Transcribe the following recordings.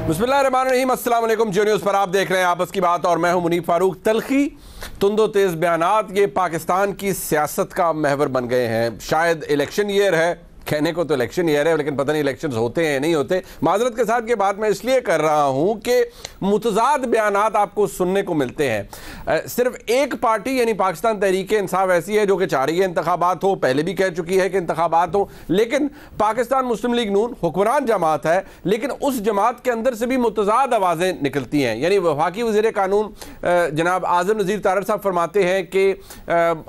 बिस्मिल्लाहिर्रहमानिर्रहीम, अस्सलाम वालेकुम। जियो न्यूज़ पर आप देख रहे हैं आपस की बात और मैं हूं मुनीब फारूक। तलखी, तुंदो तेज बयानात ये पाकिस्तान की सियासत का महवर बन गए हैं। शायद इलेक्शन ईयर है, कहने को तो इलेक्शन ईयर है लेकिन पता नहीं इलेक्शंस होते हैं नहीं होते। माजरत के साथ ये बात मैं इसलिए कर रहा हूं कि मुतजाद बयानात आपको सुनने को मिलते हैं। सिर्फ एक पार्टी यानी पाकिस्तान तहरीक-ए-इंसाफ ऐसी है जो कि चाह रही है इंतखाबात हो, पहले भी कह चुकी है कि इंतखाबात हो, लेकिन पाकिस्तान मुस्लिम लीग नून हुक्मरान जमात है, लेकिन उस जमात के अंदर से भी मुतजाद आवाज़ें निकलती हैं। यानी वफाकी वज़ीर कानून जनाब आज़म नज़ीर तारड़ साहब फरमाते हैं कि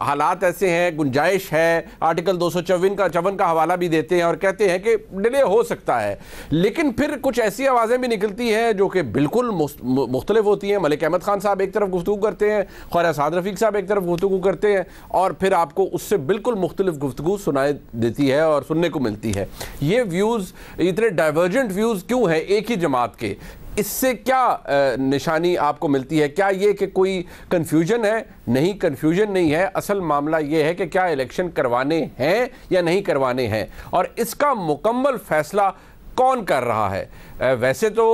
हालात ऐसे हैं, गुंजाइश है, आर्टिकल 254 का हवाला भी देते हैं और कहते हैं कि डिले हो सकता है। लेकिन फिर कुछ ऐसी आवाज़ें भी निकलती हैं जो कि बिल्कुल मुख्तलिफ होती हैं। मलिक अहमद खान साहब एक तरफ गुफ्तगू करते हैं, ख्वाजा साद रफ़ीक साहब एक तरफ गुफ्तगू करते हैं और फिर आपको उससे बिल्कुल मुख्तलिफ गुफ्तगू सुनाई देती है और सुनने को मिलती है। ये व्यूज़, इतने डाइवर्जेंट व्यूज़ क्यों हैं एक ही जमात के? इससे क्या निशानी आपको मिलती है? क्या ये कि कोई कन्फ्यूजन है? नहीं, कन्फ्यूजन नहीं है। असल मामला ये है कि क्या इलेक्शन करवाने हैं या नहीं करवाने हैं और इसका मुकम्मल फैसला कौन कर रहा है। वैसे तो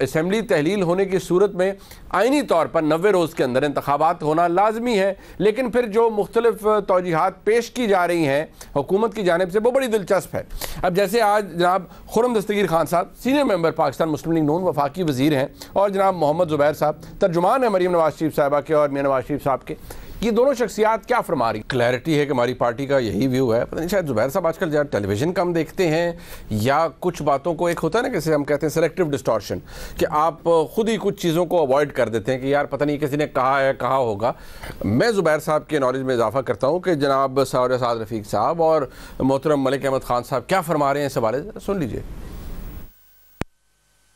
असम्बली तहलील होने की सूरत में आइनी तौर पर 90 रोज़ के अंदर इंतखाबात होना लाजमी है, लेकिन फिर जो मुख्तलिफ तौजीहात पेश की जा रही हैं हुकूमत की जानिब से वो बड़ी दिलचस्प है। अब जैसे आज जनाब खुर्रम दस्तगीर खान साहब सीनियर मेंबर पाकिस्तान मुस्लिम लीग नून वफाकी वज़ीर हैं और जनाब मोहम्मद ज़ुबैर साहब तर्जुमान है मरीम नवाज शरीफ साहबा के और मियां नवाज शरीफ साहब के। ये दोनों शख्सियात क्या फरमा रही? क्लैरिटी है कि हमारी पार्टी का यही व्यू है। पता नहीं शायद ज़ुबैर साहब आजकल ज़्यादा टेलीविज़न कम देखते हैं या कुछ बातों को, एक होता है ना कैसे हम कहते हैं सेलेक्टिव डिस्टॉर्शन, कि आप खुद ही कुछ चीज़ों को अवॉइड कर देते हैं कि यार पता नहीं किसी ने कहा है, कहा होगा। मैं ज़ुबैर साहब के नॉलेज में इजाफा करता हूँ कि जनाब ख्वाजा साद रफ़ीक साहब और मोहतरम मलिक अहमद खान साहब क्या फरमा रहे हैं इस हवाले से, सुन लीजिए।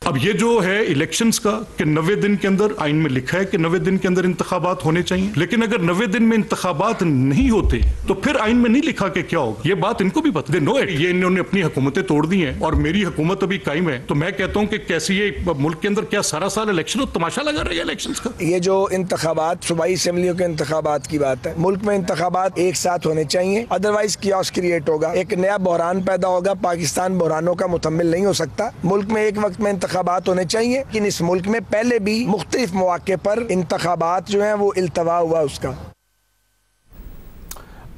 अब ये जो है इलेक्शंस का कि 90 दिन के अंदर आइन में लिखा है कि 90 दिन के अंदर इंतखाबात होने चाहिए, लेकिन अगर 90 दिन में इंतखाबात नहीं होते तो फिर आइन में नहीं लिखा कि क्या होगा। ये बात इनको भी पता, दे नो इट। ये इन्होंने अपनी हुकूमतें तोड़ दी हैं और मेरी हुकूमत अभी कायम है, तो मैं कहता हूं कि कैसी ये मुल्क के अंदर क्या सारा साल इलेक्शन तमाशा लगा रही है इलेक्शन का। ये जो इंतखाबात, सूबाई असम्बलियों के इंतखाबात की बात है, मुल्क में इंतखाबात एक साथ होने चाहिए, अदरवाइज कियोस क्रिएट होगा, एक नया बहरान पैदा होगा। पाकिस्तान बहरानों का मुतम्मिल नहीं हो सकता। मुल्क में एक वक्त में इंतखाबात होने चाहिए, लेकिन इस मुल्क में पहले भी मुख्तलिफ मौके पर इंतखाबात जो है वो इल्तवा हुआ उसका।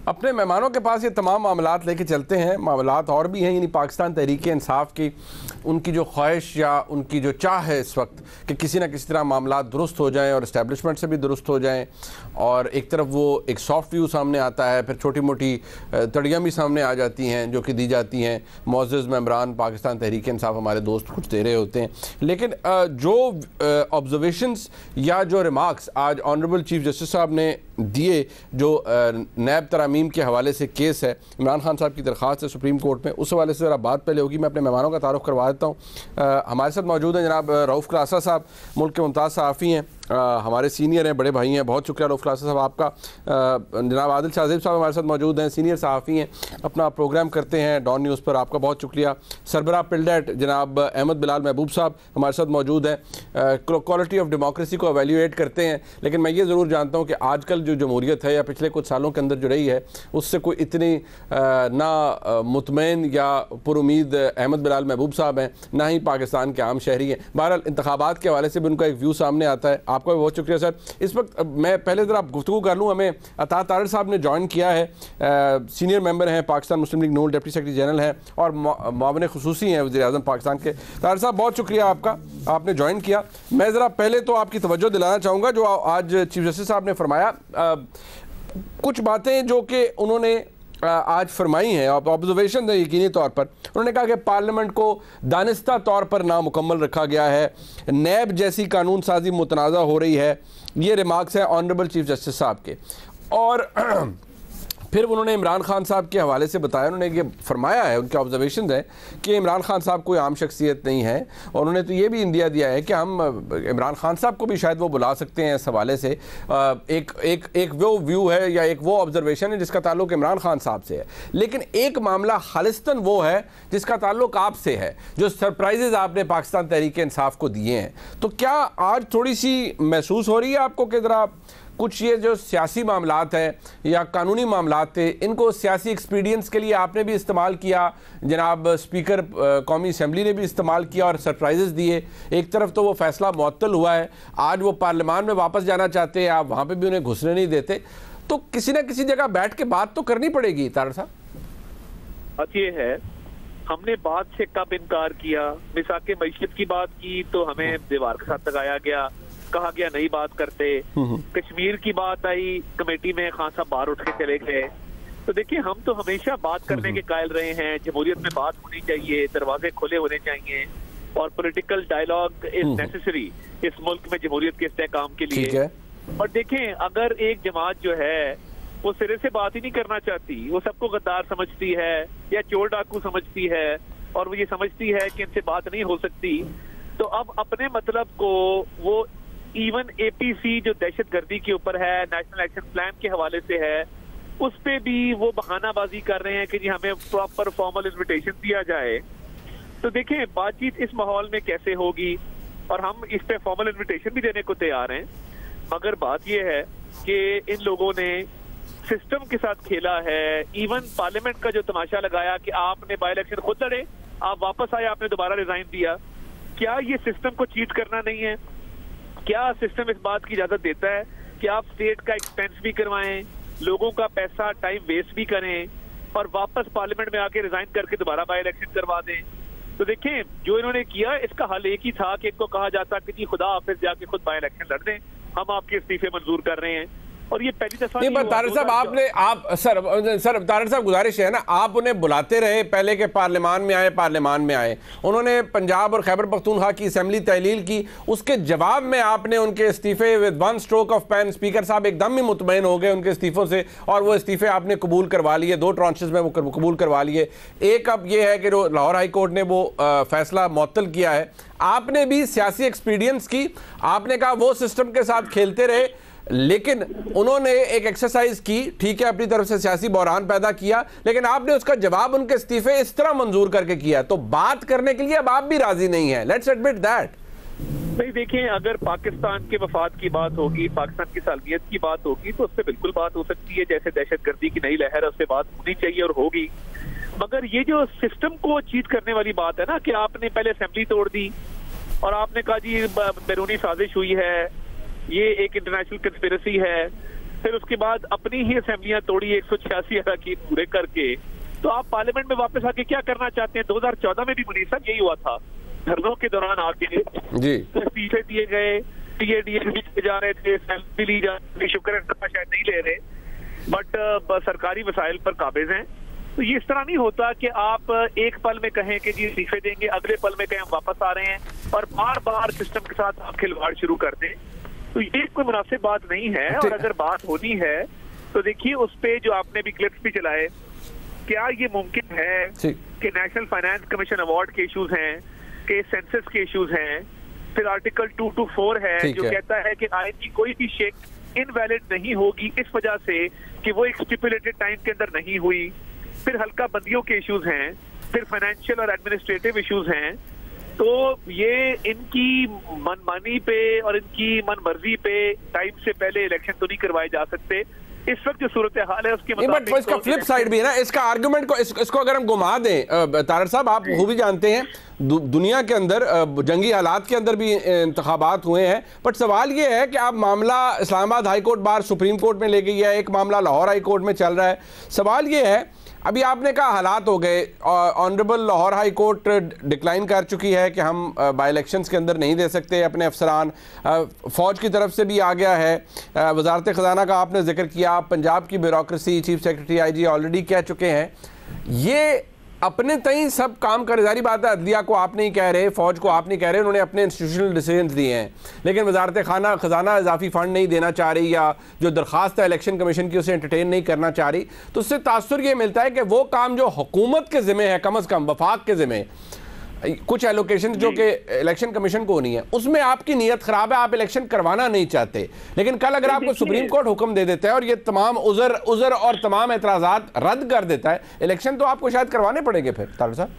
अपने मेहमानों के पास ये तमाम मामलात लेके चलते हैं। मामलात और भी हैं, यानी पाकिस्तान तहरीक-ए-इंसाफ की उनकी जो ख्वाहिश या उनकी जो चाह है इस वक्त कि किसी न किसी तरह मामलात दुरुस्त हो जाएं और इस्टेब्लिशमेंट से भी दुरुस्त हो जाएं। और एक तरफ वो एक सॉफ्ट व्यू सामने आता है, फिर छोटी मोटी तड़ियाँ भी सामने आ जाती हैं जो कि दी जाती हैं। मुअज़्ज़ज़ मेंबरान पाकिस्तान तहरीक-ए-इंसाफ हमारे दोस्त कुछ दे रहे होते हैं, लेकिन जो ऑब्जर्वेशंस या जो रिमार्क्स आज ऑनरेबल चीफ जस्टिस साहब ने दिए, जो नैब तरामीम के हवाले से केस है, इमरान खान साहब की दरख्वास्त है सुप्रीम कोर्ट में, उस हवाले से ज़रा बात पहले होगी। मैं अपने मेहमानों का तारुफ करवा देता हूँ। हमारे साथ मौजूद हैं जनाब रऊफ़ क्लासा साहब, मुल्क के मुमताज़ सहाफ़ी हैं, हमारे सीनियर हैं, बड़े भाई हैं। बहुत शुक्रिया रऊफ़ क्लासा साहब आपका। जनाब आदिल शाहज़ेब साहब हमारे साथ मौजूद हैं, सीनियर सहाफ़ी हैं, अपना प्रोग्राम करते हैं डॉन न्यूज़ पर, आपका बहुत शुक्रिया। सरबराह पिल्डेट जनाब अहमद बिलाल महबूब साहब हमारे साथ मौजूद हैं, क्वालिटी ऑफ डेमोक्रेसी को एवेल्यूएट करते हैं। लेकिन मैं ये ज़रूर जानता हूँ कि आजकल जो जमहूरियत है या पिछले कुछ सालों के अंदर जो रही है उससे कोई इतनी ना मुतमईन या पुरुमीद अहमद बिलाल महबूब साहब हैं, ना ही पाकिस्तान के आम शहरी हैं। बहरहाल इंतखाबात के हवाले से भी उनका एक व्यू सामने आता है। आपका भी बहुत शुक्रिया सर। इस वक्त मैं पहले ज़रा गुफ्तगू कर लूँ, हमें अता तारड़ साहब ने ज्वाइन किया है, सीनियर मेंबर हैं पाकिस्तान मुस्लिम लीग नून, डिप्टी सेक्रेटरी जनरल हैं और मुआविन खुसूसी हैं वज़ीर आज़म पाकिस्तान के। तारड़ साहब बहुत शुक्रिया आपका, आपने ज्वाइन किया। मैं ज़रा पहले तो आपकी तवज्जो दिलाना चाहूँगा जो आज चीफ जस्टिस साहब ने फरमाया, कुछ बातें जो कि उन्होंने आज फरमाई हैं, ऑब्जर्वेशन है यकीनी तौर पर। उन्होंने कहा कि पार्लियामेंट को दानिस्ता तौर पर नामुकम्मल रखा गया है, नैब जैसी कानून साजी मुतनाज़ा हो रही है। ये रिमार्क्स हैं ऑनरेबल चीफ जस्टिस साहब के। और फिर उन्होंने इमरान खान साहब के हवाले से बताया, उन्होंने ये फरमाया है, उनके ऑब्जर्वेशन है कि इमरान खान साहब कोई आम शख्सियत नहीं है और उन्होंने तो ये भी इंदिया दिया है कि हम इमरान खान साहब को भी शायद वो बुला सकते हैं इस हवाले से। एक वो व्यू है या एक वो ऑब्जर्वेशन है जिसका ताल्लुक इमरान खान साहब से है, लेकिन एक मामला खालिस्तन वो है जिसका ताल्लुक आपसे है, जो सरप्राइजेज आपने पाकिस्तान तहरीक-ए-इंसाफ को दिए हैं। तो क्या आज थोड़ी सी महसूस हो रही है आपको कि ज़रा कुछ ये जो सियासी मामलात हैं या कानूनी मामलात थे, इनको सियासी एक्सपीडियंस के लिए आपने भी इस्तेमाल किया, जनाब स्पीकर कौमी असम्बली ने भी इस्तेमाल किया और सरप्राइजेस दिए। एक तरफ तो वो फैसला मुअत्तल हुआ है, आज वो पार्लियामान में वापस जाना चाहते हैं, आप वहाँ पर भी उन्हें घुसने नहीं देते, तो किसी न किसी जगह बैठ के बात तो करनी पड़ेगी तारड़ साहब। बात ये है, हमने बात से कब इनकार किया? मिसाके मईशत की बात की तो हमें दीवार के साथ लगाया गया, कहा गया नहीं बात करते। कश्मीर की बात आई, कमेटी में खान साहब बाहर उठ के चले गए। तो देखिए, हम तो हमेशा बात करने के कायल रहे हैं, जमहूरियत में बात होनी चाहिए, दरवाजे खुले होने चाहिए और पॉलिटिकल डायलॉग इज नेसेसरी इस मुल्क में जमहूरियत के इस्तेहकाम के लिए। और देखें, अगर एक जमात जो है वो सिरे से बात ही नहीं करना चाहती, वो सबको गद्दार समझती है या चोर डाकू समझती है और वो ये समझती है कि इनसे बात नहीं हो सकती, तो अब अपने मतलब को वो इवन APC जो दहशतगर्दी के ऊपर है, नेशनल एक्शन प्लान के हवाले से है, उस पे भी वो बहानाबाजी कर रहे हैं कि जी हमें प्रॉपर फॉर्मल इन्विटेशन दिया जाए। तो देखें, बातचीत इस माहौल में कैसे होगी, और हम इस पे फॉर्मल इन्विटेशन भी देने को तैयार हैं, मगर बात ये है कि इन लोगों ने सिस्टम के साथ खेला है। इवन पार्लियामेंट का जो तमाशा लगाया कि आपने बाई इलेक्शन खुद लड़े, आप वापस आए, आपने दोबारा रिजाइन दिया, क्या ये सिस्टम को चीट करना नहीं है? क्या सिस्टम इस बात की इजाजत देता है कि आप स्टेट का एक्सपेंस भी करवाएं, लोगों का पैसा टाइम वेस्ट भी करें और वापस पार्लियामेंट में आके रिजाइन करके दोबारा बाई इलेक्शन करवा दें? तो देखें, जो इन्होंने किया इसका हल एक ही था कि इनको कहा जाता कि जी खुदा हाफिज, जाके खुद बाई इलेक्शन लड़ दें, हम आपके इस्तीफे मंजूर कर रहे हैं। और ये पहली दफा नहीं। तारड़ साहब, आपने सर तारड़ साहब, गुजारिश है ना, आप उन्हें बुलाते रहे पहले के पार्लियामान में आए, उन्होंने पंजाब और खैबर पख्तूनख्वा की असेंबली तहलील की, उसके जवाब में आपने उनके इस्तीफे with one stroke of pen, speaker साहब एकदम ही मुतमईन हो गए उनके इस्तीफों से और वो इस्तीफे आपने कबूल करवा लिए, 2 ट्रांचेस में वो कबूल करवा लिए। एक अब ये है कि जो लाहौर हाई कोर्ट ने वो फैसला मुअत्तल किया है, आपने भी सियासी एक्सपीडियंस की, आपने कहा वो सिस्टम के साथ खेलते रहे, लेकिन उन्होंने एक एक्सरसाइज की, ठीक है, अपनी तरफ से सियासी बहरान पैदा किया, लेकिन आपने उसका जवाब उनके इस्तीफे इस तरह मंजूर करके किया, तो बात करने के लिए अब आप भी राजी नहीं है। Let's admit that. नहीं, देखें, अगर पाकिस्तान के वफाद की बात होगी, पाकिस्तान की सालगिरत की बात होगी, तो उससे बिल्कुल बात हो सकती है। जैसे दहशतगर्दी की नई लहर है, उससे बात होनी चाहिए और होगी। मगर ये जो सिस्टम को चीट करने वाली बात है ना, कि आपने पहले असेंबली तोड़ दी और आपने कहा जी बैरूनी साजिश हुई है, ये एक इंटरनेशनल कंस्पिरेसी है, फिर उसके बाद अपनी ही असेंबलियां तोड़ी 186 अरकान पूरे करके, तो आप पार्लियामेंट में वापस आके क्या करना चाहते हैं? 2014 में भी मुनीर साहब यही हुआ था, धरनों के दौरान आके इस्तीफे दिए गए, टीए जा रहे थे, सैलरी ली जा रही, शुक्र है शायद नहीं ले रहे, बट सरकारी वसाइल पर काबिज हैं। तो ये इस तरह नहीं होता कि आप एक पल में कहें कि जी इस्तीफे देंगे, अगले पल में कहें हम वापस आ रहे हैं, और बार बार सिस्टम के साथ आप खिलवाड़ शुरू कर दें। तो ये कोई मुनासिब बात नहीं है। और अगर बात होनी है तो देखिए, उस पे जो आपने भी क्लिप्स भी चलाए, क्या ये मुमकिन है कि नेशनल फाइनेंस कमीशन अवार्ड के इश्यूज हैं, कि सेंसस के इश्यूज हैं, फिर आर्टिकल 224 है जो कहता है कि आइन की कोई भी शेख इनवैलिड नहीं होगी इस वजह से कि वो एक स्टिपुलेटेड टाइम के अंदर नहीं हुई, फिर हल्का बंदियों के इश्यूज हैं, फिर फाइनेंशियल और एडमिनिस्ट्रेटिव इश्यूज हैं। तो ये इनकी मनमानी पे और इनकी मनमर्जी पे टाइम से पहले इलेक्शन तो नहीं करवाए जा सकते। इस वक्त जो सूरत हाल है उसके मुताबिक इसका फ्लिप साइड भी है ना, इसका आर्गुमेंट को इसको अगर हम घुमा दें, तारड़ साहब, आप वो भी जानते हैं दुनिया के अंदर जंगी हालात के अंदर भी इंतखाबात हुए हैं, बट सवाल ये है कि आप मामला Islamabad high court bar supreme court में ले गई है, एक मामला लाहौर हाई कोर्ट में चल रहा है। सवाल ये है, अभी आपने कहा हालात हो गए, honourable Lahore high court decline कर चुकी है कि हम बाई इलेक्शंस के अंदर नहीं दे सकते अपने अफसरान, फ़ौज की तरफ से भी आ गया है, वजारत ख़जाना का आपने जिक्र किया, पंजाब की bureaucracy, chief secretary IG already कह चुके हैं। ये अपने तई सब काम कर, जारी बात है, अदलिया को आप नहीं कह रहे, फ़ौज को आप नहीं कह रहे, उन्होंने अपने इंस्टीट्यूशनल डिसीजन दिए हैं, लेकिन वजारत ख़जाना इजाफी फ़ंड नहीं देना चाह रही या जो दरख्वास्त है इलेक्शन कमीशन की उसे एंटरटेन नहीं करना चाह रही, तो उससे तासुर ये मिलता है कि वो काम जो हुकूमत के ज़िम्मे है, कम अज़ कम वफाक के ज़िम्मे कुछ एलोकेशन जो कि इलेक्शन कमीशन को होनी है, उसमें आपकी नीयत खराब है, आप इलेक्शन करवाना नहीं चाहते, लेकिन कल अगर आपको सुप्रीम कोर्ट हुक्म दे देता है और ये तमाम उज़र और तमाम एतराज़ात रद्द कर देता है, इलेक्शन तो आपको शायद करवाने पड़ेंगे फिर तारड़ साहब।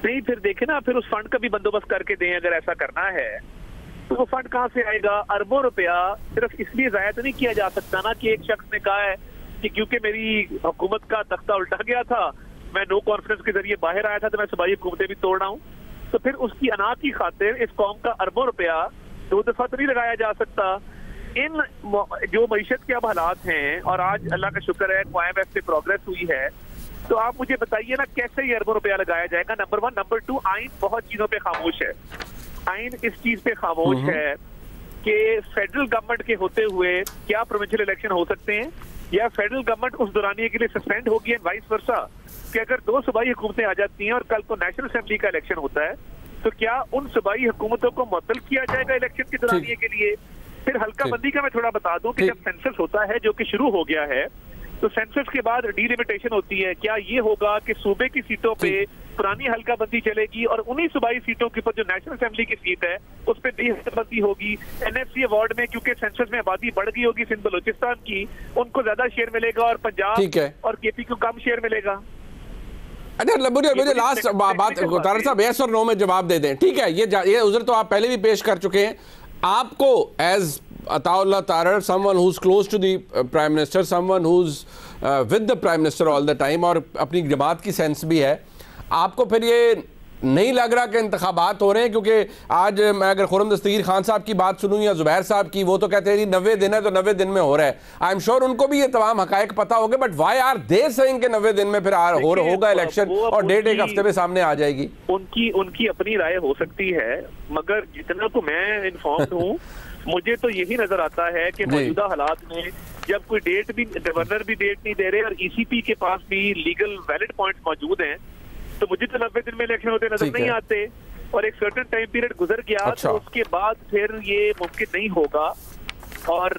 नहीं, फिर देखे ना, फिर उस फंड का भी बंदोबस्त करके दें अगर ऐसा करना है। तो वो फंड कहाँ से आएगा? अरबों रुपया सिर्फ इसलिए जाया तो नहीं किया जा सकता ना कि एक शख्स ने कहा है कि क्योंकि मेरी हुकूमत का तख्ता उल्टा गया था, मैं नो कॉन्फ्रेंस के जरिए बाहर आया था, तो मैं सूबाई हुकूमतें भी तोड़ रहा हूँ। तो फिर उसकी अनाज की खातिर इस कौम का अरबों रुपया 2 दफा तो नहीं लगाया जा सकता। इन जो मईशत के अब हालात हैं, और आज अल्लाह का शुक्र है IMF से प्रोग्रेस हुई है, तो आप मुझे बताइए ना कैसे ये अरबों रुपया लगाया जाएगा? नंबर 1। नंबर 2, आइन बहुत चीजों पे खामोश है। आइन इस चीज पे खामोश है कि फेडरल गवर्नमेंट के होते हुए क्या प्रोविंशियल इलेक्शन हो सकते हैं, या फेडरल गवर्नमेंट उस दौरानिए के लिए सस्पेंड होगी, एंड वाइस वर्सा कि अगर 2 सूबाई हुकूमतें आ जाती हैं और कल को नेशनल असेंबली का इलेक्शन होता है, तो क्या उन सूबाई हुकूमतों को मुअत्तल किया जाएगा इलेक्शन के दौरानिए के लिए? फिर हल्का बंदी का मैं थोड़ा बता दूं कि जब सेंसस होता है, जो कि शुरू हो गया है, तो सेंसस के बाद डीलिमिटेशन होती है। क्या ये होगा कि सूबे की सीटों पे पुरानी हल्का बंदी चलेगी और उन्हीं सूबाई सीटों के ऊपर जो नेशनल असेंबली की सीट है उस पर बंदी होगी? NFC अवार्ड में क्योंकि सेंसस में आबादी बढ़ गई होगी सिंध बलोचिस्तान की, उनको ज्यादा शेयर मिलेगा और पंजाब और KP को कम शेयर मिलेगा। अच्छा, मुझे लास्ट बात तारड़ साहब यस और नो में जवाब दे दें। ठीक है, ये उज़र तो आप पहले भी पेश कर चुके हैं। आपको as Ataullah Tarar, someone who is close to the prime minister, someone who is with the prime minister all the time, और अपनी जमात की सेंस भी है, आपको फिर ये नहीं लग रहा कि इंतखाबात हो रहे हैं? क्योंकि आज मैं अगर खुर्रम दस्तगीर खान साहब की बात सुनूं या जुबैर साहब की, वो तो कहते हैं 90 दिन है तो 90 दिन में हो रहा है। आई एम श्योर उनको भी ये तमाम हकायक पता होंगे, but why are they saying कि 90 दिन में फिर होगा इलेक्शन और डेट एक हफ्ते में सामने आ जाएगी? उनकी अपनी राय हो सकती है, मगर जितना तो मैं इन्फॉर्म्ड हूँ, मुझे तो यही नजर आता है कि मौजूदा हालात में जब कोई डेट भी, गवर्नर भी डेट नहीं दे रहे और ECP के पास भी लीगल वैलिड पॉइंट मौजूद हैं, तो मुझे तो 90 दिन में इलेक्शन होते नजर नहीं आते। और एक सर्टेन टाइम पीरियड गुजर गया तो उसके बाद फिर ये मुमकिन नहीं होगा, और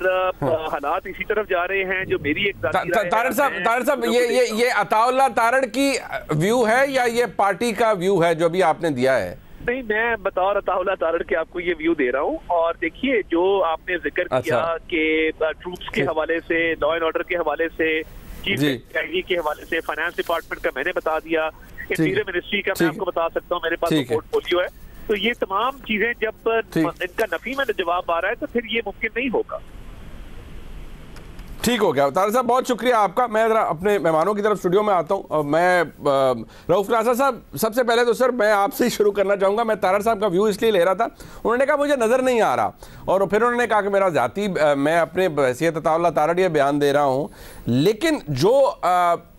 हालात इसी तरफ जा रहे हैं जो मेरी एक तारड़ साहब ये अताउल्लाह तारड़ की व्यू है या ये पार्टी का व्यू है जो भी आपने दिया है? नहीं, मैं बतौर अताउल्लाह तारड़ के आपको ये व्यू दे रहा हूँ। और देखिए, जो आपने जिक्र किया कि ट्रूप्स के हवाले से, लॉ एंड ऑर्डर के हवाले से, चीफ सेक्रेटरी के हवाले से, फाइनेंस डिपार्टमेंट का मैंने बता दिया, इंटीरियर मिनिस्ट्री का मैं आपको बता सकता हूँ, मेरे पास पोर्टफोलियो है। तो ये तमाम चीजें जब इनका नफी में जवाब आ रहा है तो फिर ये मुमकिन नहीं होगा। ठीक हो गया तारड़ साहब, बहुत शुक्रिया आपका। मैं जरा अपने मेहमानों की तरफ स्टूडियो में आता हूँ। मैं रऊफ नासर साहब, सबसे पहले तो सर मैं आपसे ही शुरू करना चाहूँगा। मैं तारड़ साहब का व्यू इसलिए ले रहा था, उन्होंने कहा मुझे नज़र नहीं आ रहा, और फिर उन्होंने कहा कि मेरा ज़ाती, मैं अपने हैसियत अताउल्लाह तारड़ ये बयान दे रहा हूँ। लेकिन जो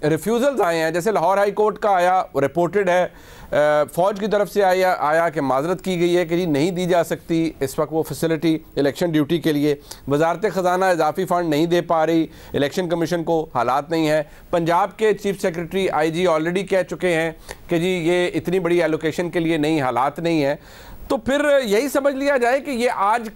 रिफ्यूज़ल्स आए हैं, जैसे लाहौर हाई कोर्ट का आया, रिपोर्टेड है, फ़ौज की तरफ से आया कि माजरत की गई है कि जी नहीं दी जा सकती इस वक्त वो फैसिलिटी इलेक्शन ड्यूटी के लिए। वजारत ख़जाना इजाफी फ़ंड नहीं दे पा रही, इलेक्शन कमीशन को हालात नहीं है। पंजाब के चीफ सेक्रेटरी IG ऑलरेडी कह चुके हैं कि जी ये इतनी बड़ी एलोकेशन के लिए नहीं, हालात नहीं है। तो फिर यही समझ लिया जाए कि ये आज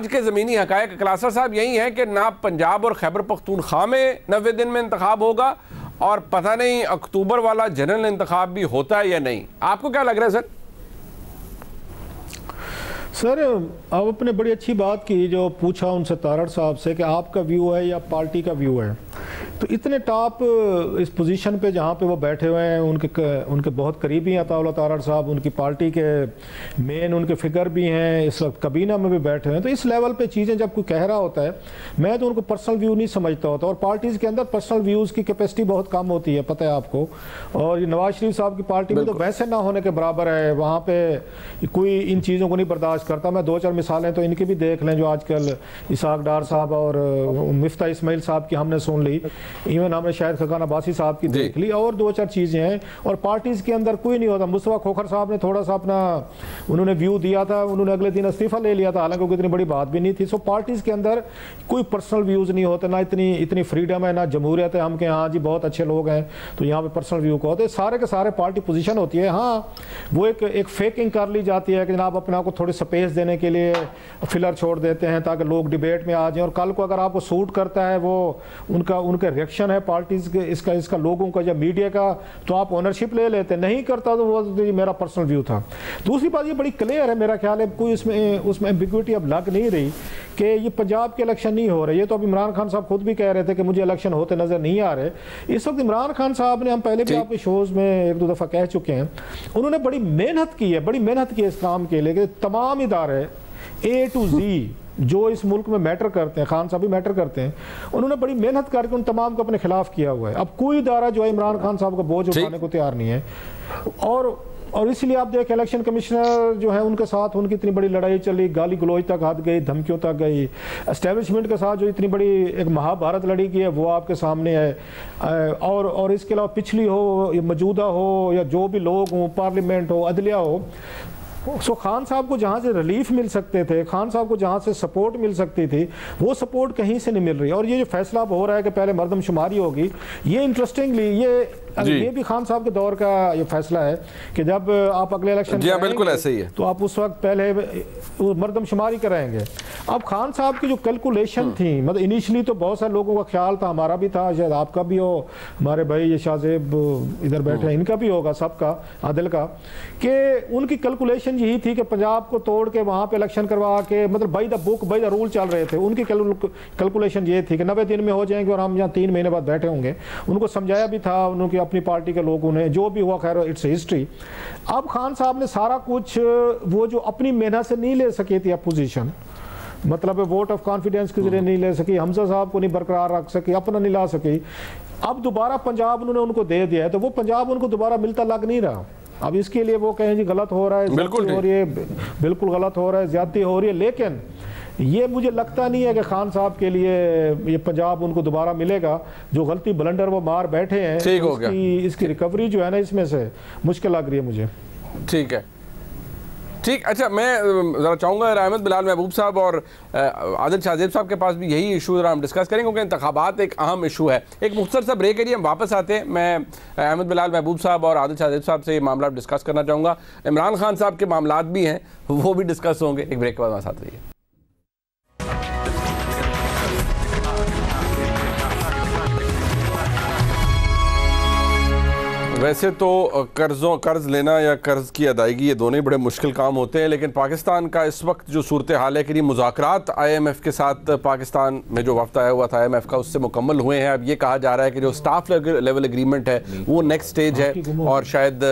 के ज़मीनी हकायक क्लासर साहब यही है कि ना पंजाब और खैबर पख्तूनख्वा में 90 दिन में इंतखाब होगा, और पता नहीं अक्टूबर वाला जनरल इंतखाब भी होता है या नहीं। आपको क्या लग रहा है सर? अब आपने बड़ी अच्छी बात की जो पूछा उनसे तारड़ साहब से कि आपका व्यू है या पार्टी का व्यू है। तो इतने टॉप इस पोजीशन पे जहाँ पे वो बैठे हुए हैं, उनके बहुत करीबी हैं अताउल्लाह तारड़ साहब, उनकी पार्टी के मेन उनके फिगर भी हैं, इस वक्त कबीना में भी बैठे हुए हैं। तो इस लेवल पे चीज़ें जब कोई कह रहा होता है, मैं तो उनको पर्सनल व्यू नहीं समझता होता। और पार्टीज़ के अंदर पर्सनल व्यूज़ की कैपेसिटी बहुत कम होती है, पता है आपको। और ये नवाज शरीफ साहब की पार्टी में तो वैसे ना होने के बराबर है, वहाँ पर कोई इन चीज़ों को नहीं बर्दाश्त करता। मैं 2-4 मिसालें तो इनकी भी देख लें, जो आजकल इसाक डार साहब और मिफ्ता इस्माइल साहब की हमने सुन ली, इवन हमने शायद खकान अब्बासी साहब की देख ली, और 2-4 चीज़ें हैं। और पार्टीज़ के अंदर कोई नहीं होता। मुस्तफा खोखर साहब ने थोड़ा सा अपना उन्होंने व्यू दिया था, उन्होंने अगले दिन इस्तीफ़ा ले लिया था, हालांकि कोई इतनी बड़ी बात भी नहीं थी। सो पार्टीज़ के अंदर कोई पर्सनल व्यूज़ नहीं होते, ना इतनी फ्रीडम है, ना जमहूरियत है हम के हाँ जी बहुत अच्छे लोग हैं तो यहाँ पर पर्सनल व्यू को होते। सारे के सारे पार्टी पोजिशन होती है। हाँ, वो एक फेकिंग कर ली जाती है कि जनाब अपने आप को थोड़ी स्पेस देने के लिए फिलर छोड़ देते हैं ताकि लोग डिबेट में आ जाएं, और कल को अगर आपको सूट करता है वो उनके रिएक्शन है पार्टीज के इसका लोगों का या मीडिया का, तो आप ओनरशिप ले लेते, नहीं करता तो वो मेरा पर्सनल व्यू था। दूसरी बात ये बड़ी क्लियर है, मेरा ख्याल है कोई उसमें एम्बिग्विटी अब लग नहीं रही कि ये पंजाब के इलेक्शन नहीं हो रहे। ये तो अब इमरान खान साहब खुद भी कह रहे थे कि मुझे इलेक्शन होते नजर नहीं आ रहे। इस वक्त इमरान खान साहब ने, हम पहले भी आपके शोज में एक दो दफ़ा कह चुके हैं, उन्होंने बड़ी मेहनत की है, बड़ी मेहनत की है इस काम के लिए कि तमाम इदारे A to Z जो इस मुल्क में मैटर करते हैं, खान साहब भी मैटर करते हैं, उन्होंने बड़ी मेहनत करके उन तमाम को अपने खिलाफ किया हुआ है। अब कोई इदारा जो है इमरान खान साहब का बोझ उठाने को तैयार नहीं है। और इसलिए आप देखें इलेक्शन कमिश्नर जो है उनके साथ उनकी इतनी बड़ी लड़ाई चली, गाली गलौज तक हद गई, धमकियों तक गई। एस्टेब्लिशमेंट के साथ जो इतनी बड़ी एक महाभारत लड़ी की है वो आपके सामने है। और इसके अलावा पिछली हो या मौजूदा हो या जो भी लोग हों, पार्लियामेंट हो, अदलिया हो, सो खान साहब को जहाँ से रिलीफ मिल सकते थे, खान साहब को जहाँ से सपोर्ट मिल सकती थी, वो सपोर्ट कहीं से नहीं मिल रही। और ये जो फैसला अब हो रहा है कि पहले मरदमशुमारी होगी, ये इंटरेस्टिंगली ये भी खान साहब के दौर का ये फैसला है कि जब आप अगले इलेक्शन बिल्कुल ऐसे ही है, तो आप उस वक्त पहले मरदमशुमारी कराएंगे। अब खान साहब की जो कैलकुलेशन थी, मतलब इनिशियली तो बहुत सारे लोगों का ख्याल था, हमारा भी था, शायद आपका भी हो, हमारे भाई ये शाहजेब इधर बैठे हैं इनका भी होगा, सबका, आदिल का, कि उनकी कैलकुलेशन यही थी कि पंजाब को तोड़ के वहाँ पे इलेक्शन करवा के, मतलब by the book by the rule चल रहे थे। उनकी कैलकुलेशन ये थी कि 90 दिन में हो जाएंगे और हम यहाँ 3 महीने बाद बैठे होंगे। उनको समझाया भी था, उनकी अपनी पार्टी के लोगों ने, जो भी हुआ खैर इट्स हिस्ट्री। अब खान साहब ने सारा कुछ वो जो अपनी मेहनत से नहीं ले सकी थी अपोजिशन, मतलब वोट ऑफ कॉन्फिडेंस के जरिए नहीं ले सकी, हमजा साहब को नहीं बरकरार रख सकी, अपना नहीं ला सकी, अब दोबारा पंजाब उन्होंने उनको दे दिया है, तो वो पंजाब उनको दोबारा मिलता लग नहीं रहा। अब इसके लिए वो कहें जी गलत हो रहा है, बिल्कुल हो रही है, बिल्कुल गलत हो रहा है, ज्यादती हो रही है, लेकिन ये मुझे लगता नहीं है कि खान साहब के लिए ये पंजाब उनको दोबारा मिलेगा। जो गलती ब्लंडर वो मार बैठे हैं, इसकी रिकवरी जो है ना इसमें से मुश्किल लग रही है मुझे। ठीक है, ठीक। अच्छा, मैं ज़रा चाहूँगा अहमद बिलाल महबूब साहब और आदिल शाहजेब साहब के पास भी यही इशू ज़रा हम डिस्कस करेंगे, क्योंकि इंतखाबात एक अहम इशू है। एक मुख्तसर सा ब्रेक एरिया, हम वापस आते हैं। मैं अहमद बिलाल महबूब साहब और आदिल शाहजेब साहब से ये मामला डिस्कस करना चाहूँगा। इमरान खान साहब के मामला भी हैं, वो भी डिस्कस होंगे। एक ब्रेक के बाद हमारे साथ रहिए। वैसे तो कर्ज लेना या कर्ज की अदायगी ये दोनों ही बड़े मुश्किल काम होते हैं, लेकिन पाकिस्तान का इस वक्त जो सूरत हाल है कि मुज़ाकरात IMF के साथ पाकिस्तान में जो वफ्द आया हुआ था IMF का, उससे मुकम्मल हुए हैं। अब ये कहा जा रहा है कि जो स्टाफ लेवल एग्रीमेंट है वो नेक्स्ट स्टेज है और शायद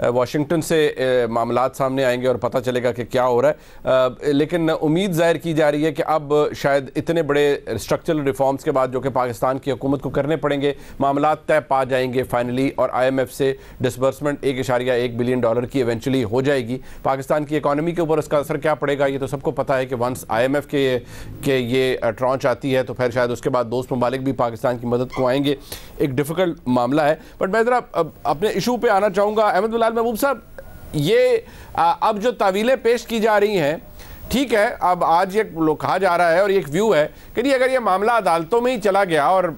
वाशिंगटन से मामलात सामने आएंगे और पता चलेगा कि क्या हो रहा है। लेकिन उम्मीद जाहिर की जा रही है कि अब शायद इतने बड़े स्ट्रक्चरल रिफॉर्म्स के बाद जो कि पाकिस्तान की हुकूमत को करने पड़ेंगे, मामलात तय पा जाएंगे फाइनली और IMF से डिसबर्समेंट $1.1 बिलियन की इवेंचुअली हो जाएगी। पाकिस्तान की इकोनॉमी के ऊपर इसका असर क्या पड़ेगा ये तो सबको पता है कि वंस IMF के ये ट्रॉन्च आती है तो फिर शायद उसके बाद दोस्त ममालिक भी पाकिस्तान की मदद को आएंगे। एक डिफ़िकल्ट मामला है। बट मैं ज़रा अपने इशू पे आना चाहूँगा। अहमद बिलाल महबूब साहब, ये अब जो तावीलें पेश की जा रही हैं, ठीक है, अब आज ये कहा जा रहा है और एक व्यू है कि नहीं, अगर ये मामला अदालतों में ही चला गया और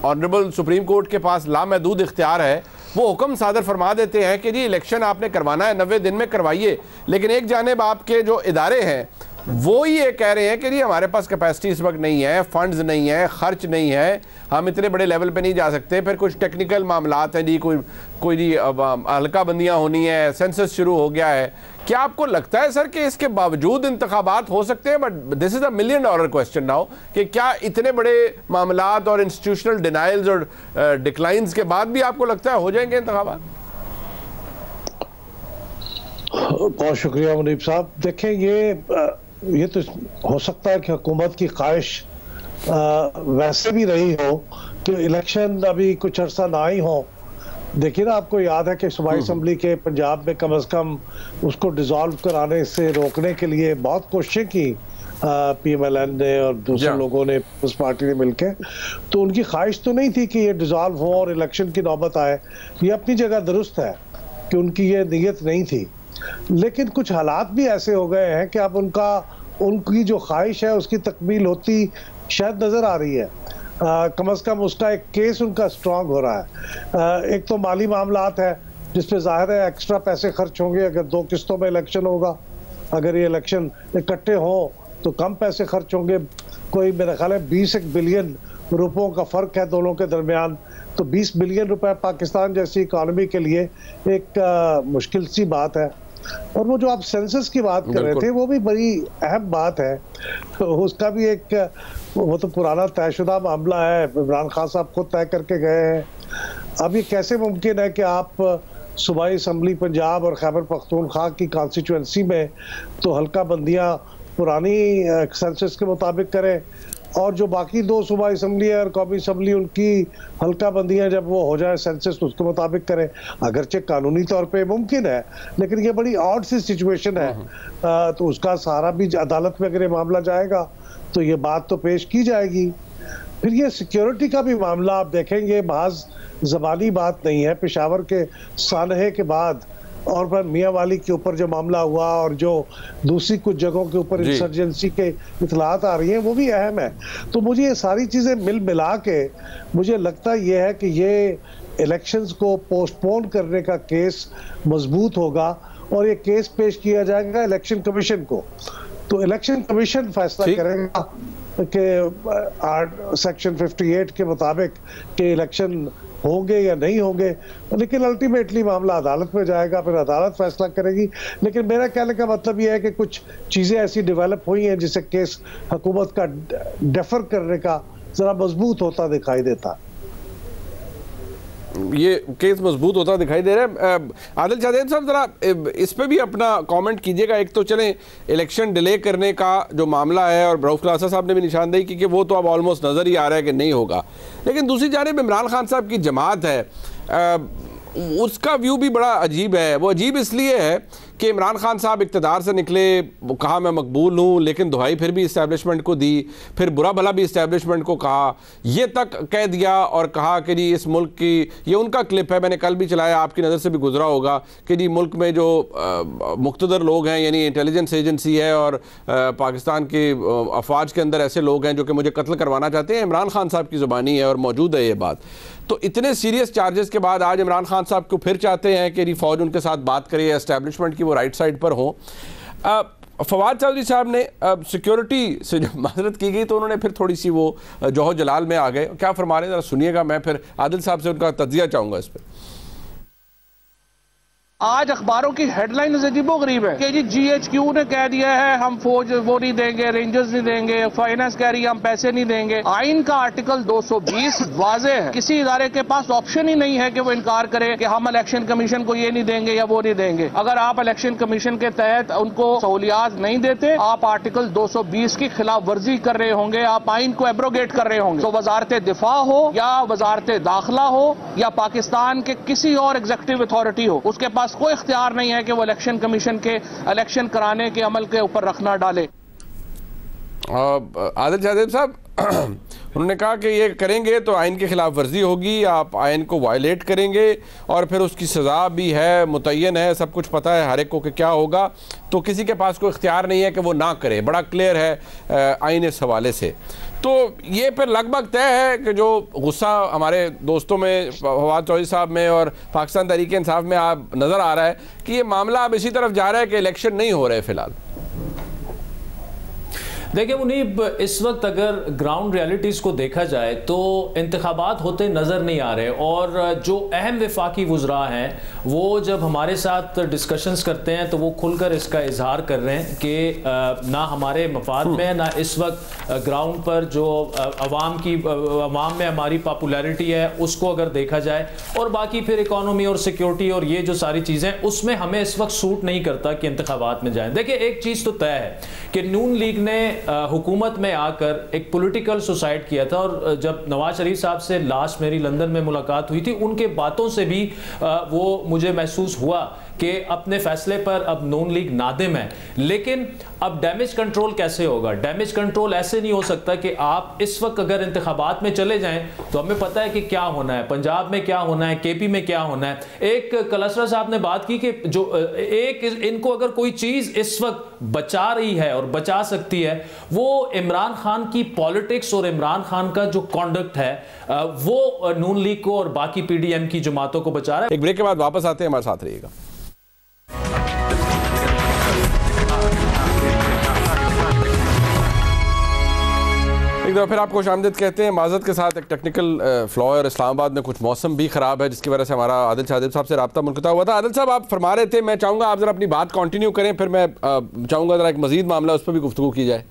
ऑनरेबल सुप्रीम कोर्ट के पास लामहदूद इख्तियार है, वो हुक्म सादर फरमा देते हैं कि जी इलेक्शन आपने करवाना है, 90 दिन में करवाइए, लेकिन एक जानिब आपके जो इदारे हैं वो ये कह रहे हैं कि जी हमारे पास कैपेसिटी इस वक्त नहीं है, फंड्स नहीं है, खर्च नहीं है, हम इतने बड़े लेवल पे नहीं जा सकते। फिर कुछ टेक्निकल मामलात हैं जी, कोई जी हल्का बंदियाँ होनी है, सेंसस शुरू हो गया है। क्या आपको लगता है सर कि इसके बावजूद इंतखाबात हो सकते हैं? But this is $1 million question now कि क्या इतने बड़े मामलात और इंस्टीट्यूशनल डिनाइल्स और डिक्लाइंस के बाद भी आपको लगता है हो जाएंगे इंतखाबात? बहुत शुक्रिया मुनीब साहब। देखें, ये तो हो सकता है कि हुकूमत की ख्वाहिश वैसे भी रही हो कि इलेक्शन अभी कुछ अर्सा ना ही हो। देखिए ना, आपको याद है कि सूबाई असम्बली के पंजाब में कम से कम उसको डिसॉल्व कराने से रोकने के लिए बहुत कोशिशें की PMLN ने और दूसरे लोगों ने, उस पार्टी ने मिलकर। तो उनकी ख्वाहिश तो नहीं थी कि ये डिसॉल्व हो और इलेक्शन की नौबत आए। ये अपनी जगह दुरुस्त है कि उनकी ये नीयत नहीं थी, लेकिन कुछ हालात भी ऐसे हो गए हैं कि अब उनकी जो ख्वाहिश है उसकी तकमील होती शायद नज़र आ रही है। कम से कम उसका एक केस उनका स्ट्रांग हो रहा है। एक तो माली मामलात है जिसपे जाहिर है एक्स्ट्रा पैसे खर्च होंगे अगर 2 किस्तों में इलेक्शन होगा। अगर ये इलेक्शन इकट्ठे हों तो कम पैसे खर्च होंगे। कोई मेरा ख्याल है 20 बिलियन रुपयों का फ़र्क है दोनों के दरमियान, तो 20 बिलियन रुपए पाकिस्तान जैसी इकॉनमी के लिए एक मुश्किल सी बात है। और वो जो आप सेंसस की बात कर रहे थे वो भी बड़ी अहम बात है, तो उसका भी एक वो तो पुराना तयशुदा मामला है, इमरान खान साहब खुद तय करके गए हैं। अब ये कैसे मुमकिन है कि आप सूबाई असम्बली पंजाब और खैबर पख्तूनख्वा की कॉन्स्टिट्यूंसी में तो हल्का बंदियाँ पुरानी सेंसस के मुताबिक करें, और जो बाकी दो सूबाई असम्बली और कौमी असम्बली उनकी हल्का बंदियाँ जब वो हो जाए सेंसस उसके मुताबिक करें। अगरचे कानूनी तौर पे मुमकिन है, लेकिन ये बड़ी ऑड सी सिचुएशन है, तो उसका सहारा भी अदालत में अगर ये मामला जाएगा तो ये बात तो पेश की जाएगी। फिर ये सिक्योरिटी का भी मामला आप देखेंगे, महज ज़बानी बात नहीं है। पेशावर के सानहे के बाद और फिर मियाँ वाली के ऊपर जो मामला हुआ और जो दूसरी कुछ जगहों के ऊपर इंसर्जेंसी के इतलात आ रही हैं वो भी अहम है। तो मुझे ये सारी चीज़ें मिल मिला के मुझे लगता ये है कि ये इलेक्शंस को पोस्टपोन करने का केस मजबूत होगा और ये केस पेश किया जाएगा इलेक्शन कमीशन को। तो इलेक्शन कमीशन फैसला करेगा कि सेक्शन 58 के मुताबिक कि इलेक्शन होंगे या नहीं होंगे, लेकिन अल्टीमेटली मामला अदालत में जाएगा, फिर अदालत फैसला करेगी। लेकिन मेरा कहने का मतलब यह है कि कुछ चीज़ें ऐसी डेवलप हुई हैं जिससे केस हुकूमत का डेफर करने का ज़रा मजबूत होता दिखाई देता। ये केस मजबूत होता दिखाई दे रहा है। आदिल शाहज़ैन साहब ज़रा इस पे भी अपना कमेंट कीजिएगा। एक तो चलें इलेक्शन डिले करने का जो मामला है, और रऊफ खलासा साहब ने भी निशानदेही की कि वो तो अब ऑलमोस्ट नज़र ही आ रहा है कि नहीं होगा, लेकिन दूसरी जानिब इमरान खान साहब की जमात है, उसका व्यू भी बड़ा अजीब है। वो अजीब इसलिए है कि इमरान खान साहब इक़्तिदार से निकले, वो कहा मैं मकबूल हूँ, लेकिन दुहाई फिर भी इस्टेब्लिशमेंट को दी, फिर बुरा भला भी इस्टेब्लिशमेंट को कहा, ये तक कह दिया और कहा कि जी इस मुल्क की, ये उनका क्लिप है, मैंने कल भी चलाया, आपकी नज़र से भी गुजरा होगा कि जी मुल्क में जो मुक़्तदर लोग हैं, यानी इंटेलिजेंस एजेंसी है और पाकिस्तान के अफवाज के अंदर ऐसे लोग हैं जो कि मुझे कत्ल करवाना चाहते हैं। इमरान खान साहब की ज़ुबानी है और मौजूद है ये बात। तो इतने सीरियस चार्जेस के बाद आज इमरान खान साहब को फिर चाहते हैं कि फौज उनके साथ बात करे, एस्टैब्लिशमेंट की वो राइट साइड पर हो। फवाद चौधरी साहब ने सिक्योरिटी से जब माजरत की गई तो उन्होंने फिर थोड़ी सी वो जोहो जलाल में आ गए। क्या फरमा रहे हैं ज़रा सुनिएगा, मैं फिर आदिल साहब से उनका तज्जिया चाहूँगा इस पर। आज अखबारों की हेडलाइन अजीबोगरीब है कि जी GHQ ने कह दिया है हम फौज वो नहीं देंगे, रेंजर्स नहीं देंगे, फाइनेंस कह रही है हम पैसे नहीं देंगे। आइन का आर्टिकल 220 वाजे है, किसी इदारे के पास ऑप्शन ही नहीं है कि वो इनकार करे कि हम इलेक्शन कमीशन को ये नहीं देंगे या वो नहीं देंगे। अगर आप इलेक्शन कमीशन के तहत उनको सहूलियात नहीं देते, आप आर्टिकल 220 की खिलाफ वर्जी कर रहे होंगे, आप आइन को एब्रोगेट कर रहे होंगे। तो वजारत दिफा हो या वजारत दाखिला हो या पाकिस्तान के किसी और एग्जीक्यूटिव अथॉरिटी हो, उसके पास कोई इख्तियार नहीं है कि वो इलेक्शन कमीशन के इलेक्शन कराने के अमल के ऊपर रखना डाले। आदिल शाहज़ैन साहब उन्होंने कहा कि ये करेंगे तो आइन के खिलाफ वर्जी होगी, आप आइन को वायलेट करेंगे और फिर उसकी सज़ा भी है, मुतय्यन है, सब कुछ पता है हर एक को कि क्या होगा, तो किसी के पास कोई इख्तियार नहीं है कि वो ना करे। बड़ा क्लियर है आइन इस हवाले से। तो ये फिर लगभग तय है कि जो गुस्सा हमारे दोस्तों में, फवाद चौधरी साहब में और पाकिस्तान तहरीक इंसाफ में आप नज़र आ रहा है कि ये मामला अब इसी तरफ जा रहा है कि इलेक्शन नहीं हो रहे फ़िलहाल। देखिए मुनीब, इस वक्त अगर ग्राउंड रियलिटीज़ को देखा जाए तो इंतखाबात होते नज़र नहीं आ रहे, और जो अहम वफाकी वज़रा हैं वो जब हमारे साथ डिस्कशंस करते हैं तो वो खुलकर इसका इजहार कर रहे हैं कि ना हमारे मफाद में, ना इस वक्त ग्राउंड पर जो अवाम में हमारी पॉपुलैरिटी है उसको अगर देखा जाए, और बाकी फिर इकॉनमी और सिक्योरिटी और ये जो सारी चीज़ें, उसमें हमें इस वक्त सूट नहीं करता कि इंतखाबात में जाएँ। देखिए एक चीज़ तो तय है कि नून लीग ने हुकूमत में आकर एक पॉलिटिकल सुसाइड किया था, और जब नवाज शरीफ साहब से लास्ट मेरी लंदन में मुलाकात हुई थी, उनके बातों से भी वो मुझे महसूस हुआ कि अपने फैसले पर अब नून लीग नादिम है। लेकिन अब डैमेज कंट्रोल कैसे होगा? डैमेज कंट्रोल ऐसे नहीं हो सकता कि आप इस वक्त अगर इंतखाबात में चले जाएं तो हमें पता है कि क्या होना है, पंजाब में क्या होना है, KP में क्या होना है। एक कलसरा साहब ने बात की कि जो एक इनको अगर कोई चीज इस वक्त बचा रही है और बचा सकती है, वो इमरान खान की पॉलिटिक्स और इमरान खान का जो कॉन्डक्ट है वो नून लीग को और बाकी PDM की जमातों को बचा रहा है। एक ब्रेक के बाद वापस आते हैं, हमारे साथ रहिएगा। एक दफ़ा फिर आपको खुशामदीद कहते हैं। माज़रत के साथ एक टेक्निकल फ्लॉ और इस्लामाबाद में कुछ मौसम भी ख़राब है, जिसकी वजह से हमारा आदिल शादिब साहब से रब्ता मुनक़ता हुआ था। आदिल साहब, आप फरमा रहे थे, मैं चाहूँगा आप ज़रा अपनी बात कंटिन्यू करें, फिर मैं चाहूँगा ज़रा एक मज़ीद मामला उस पर भी गुफ्तगू की जाए।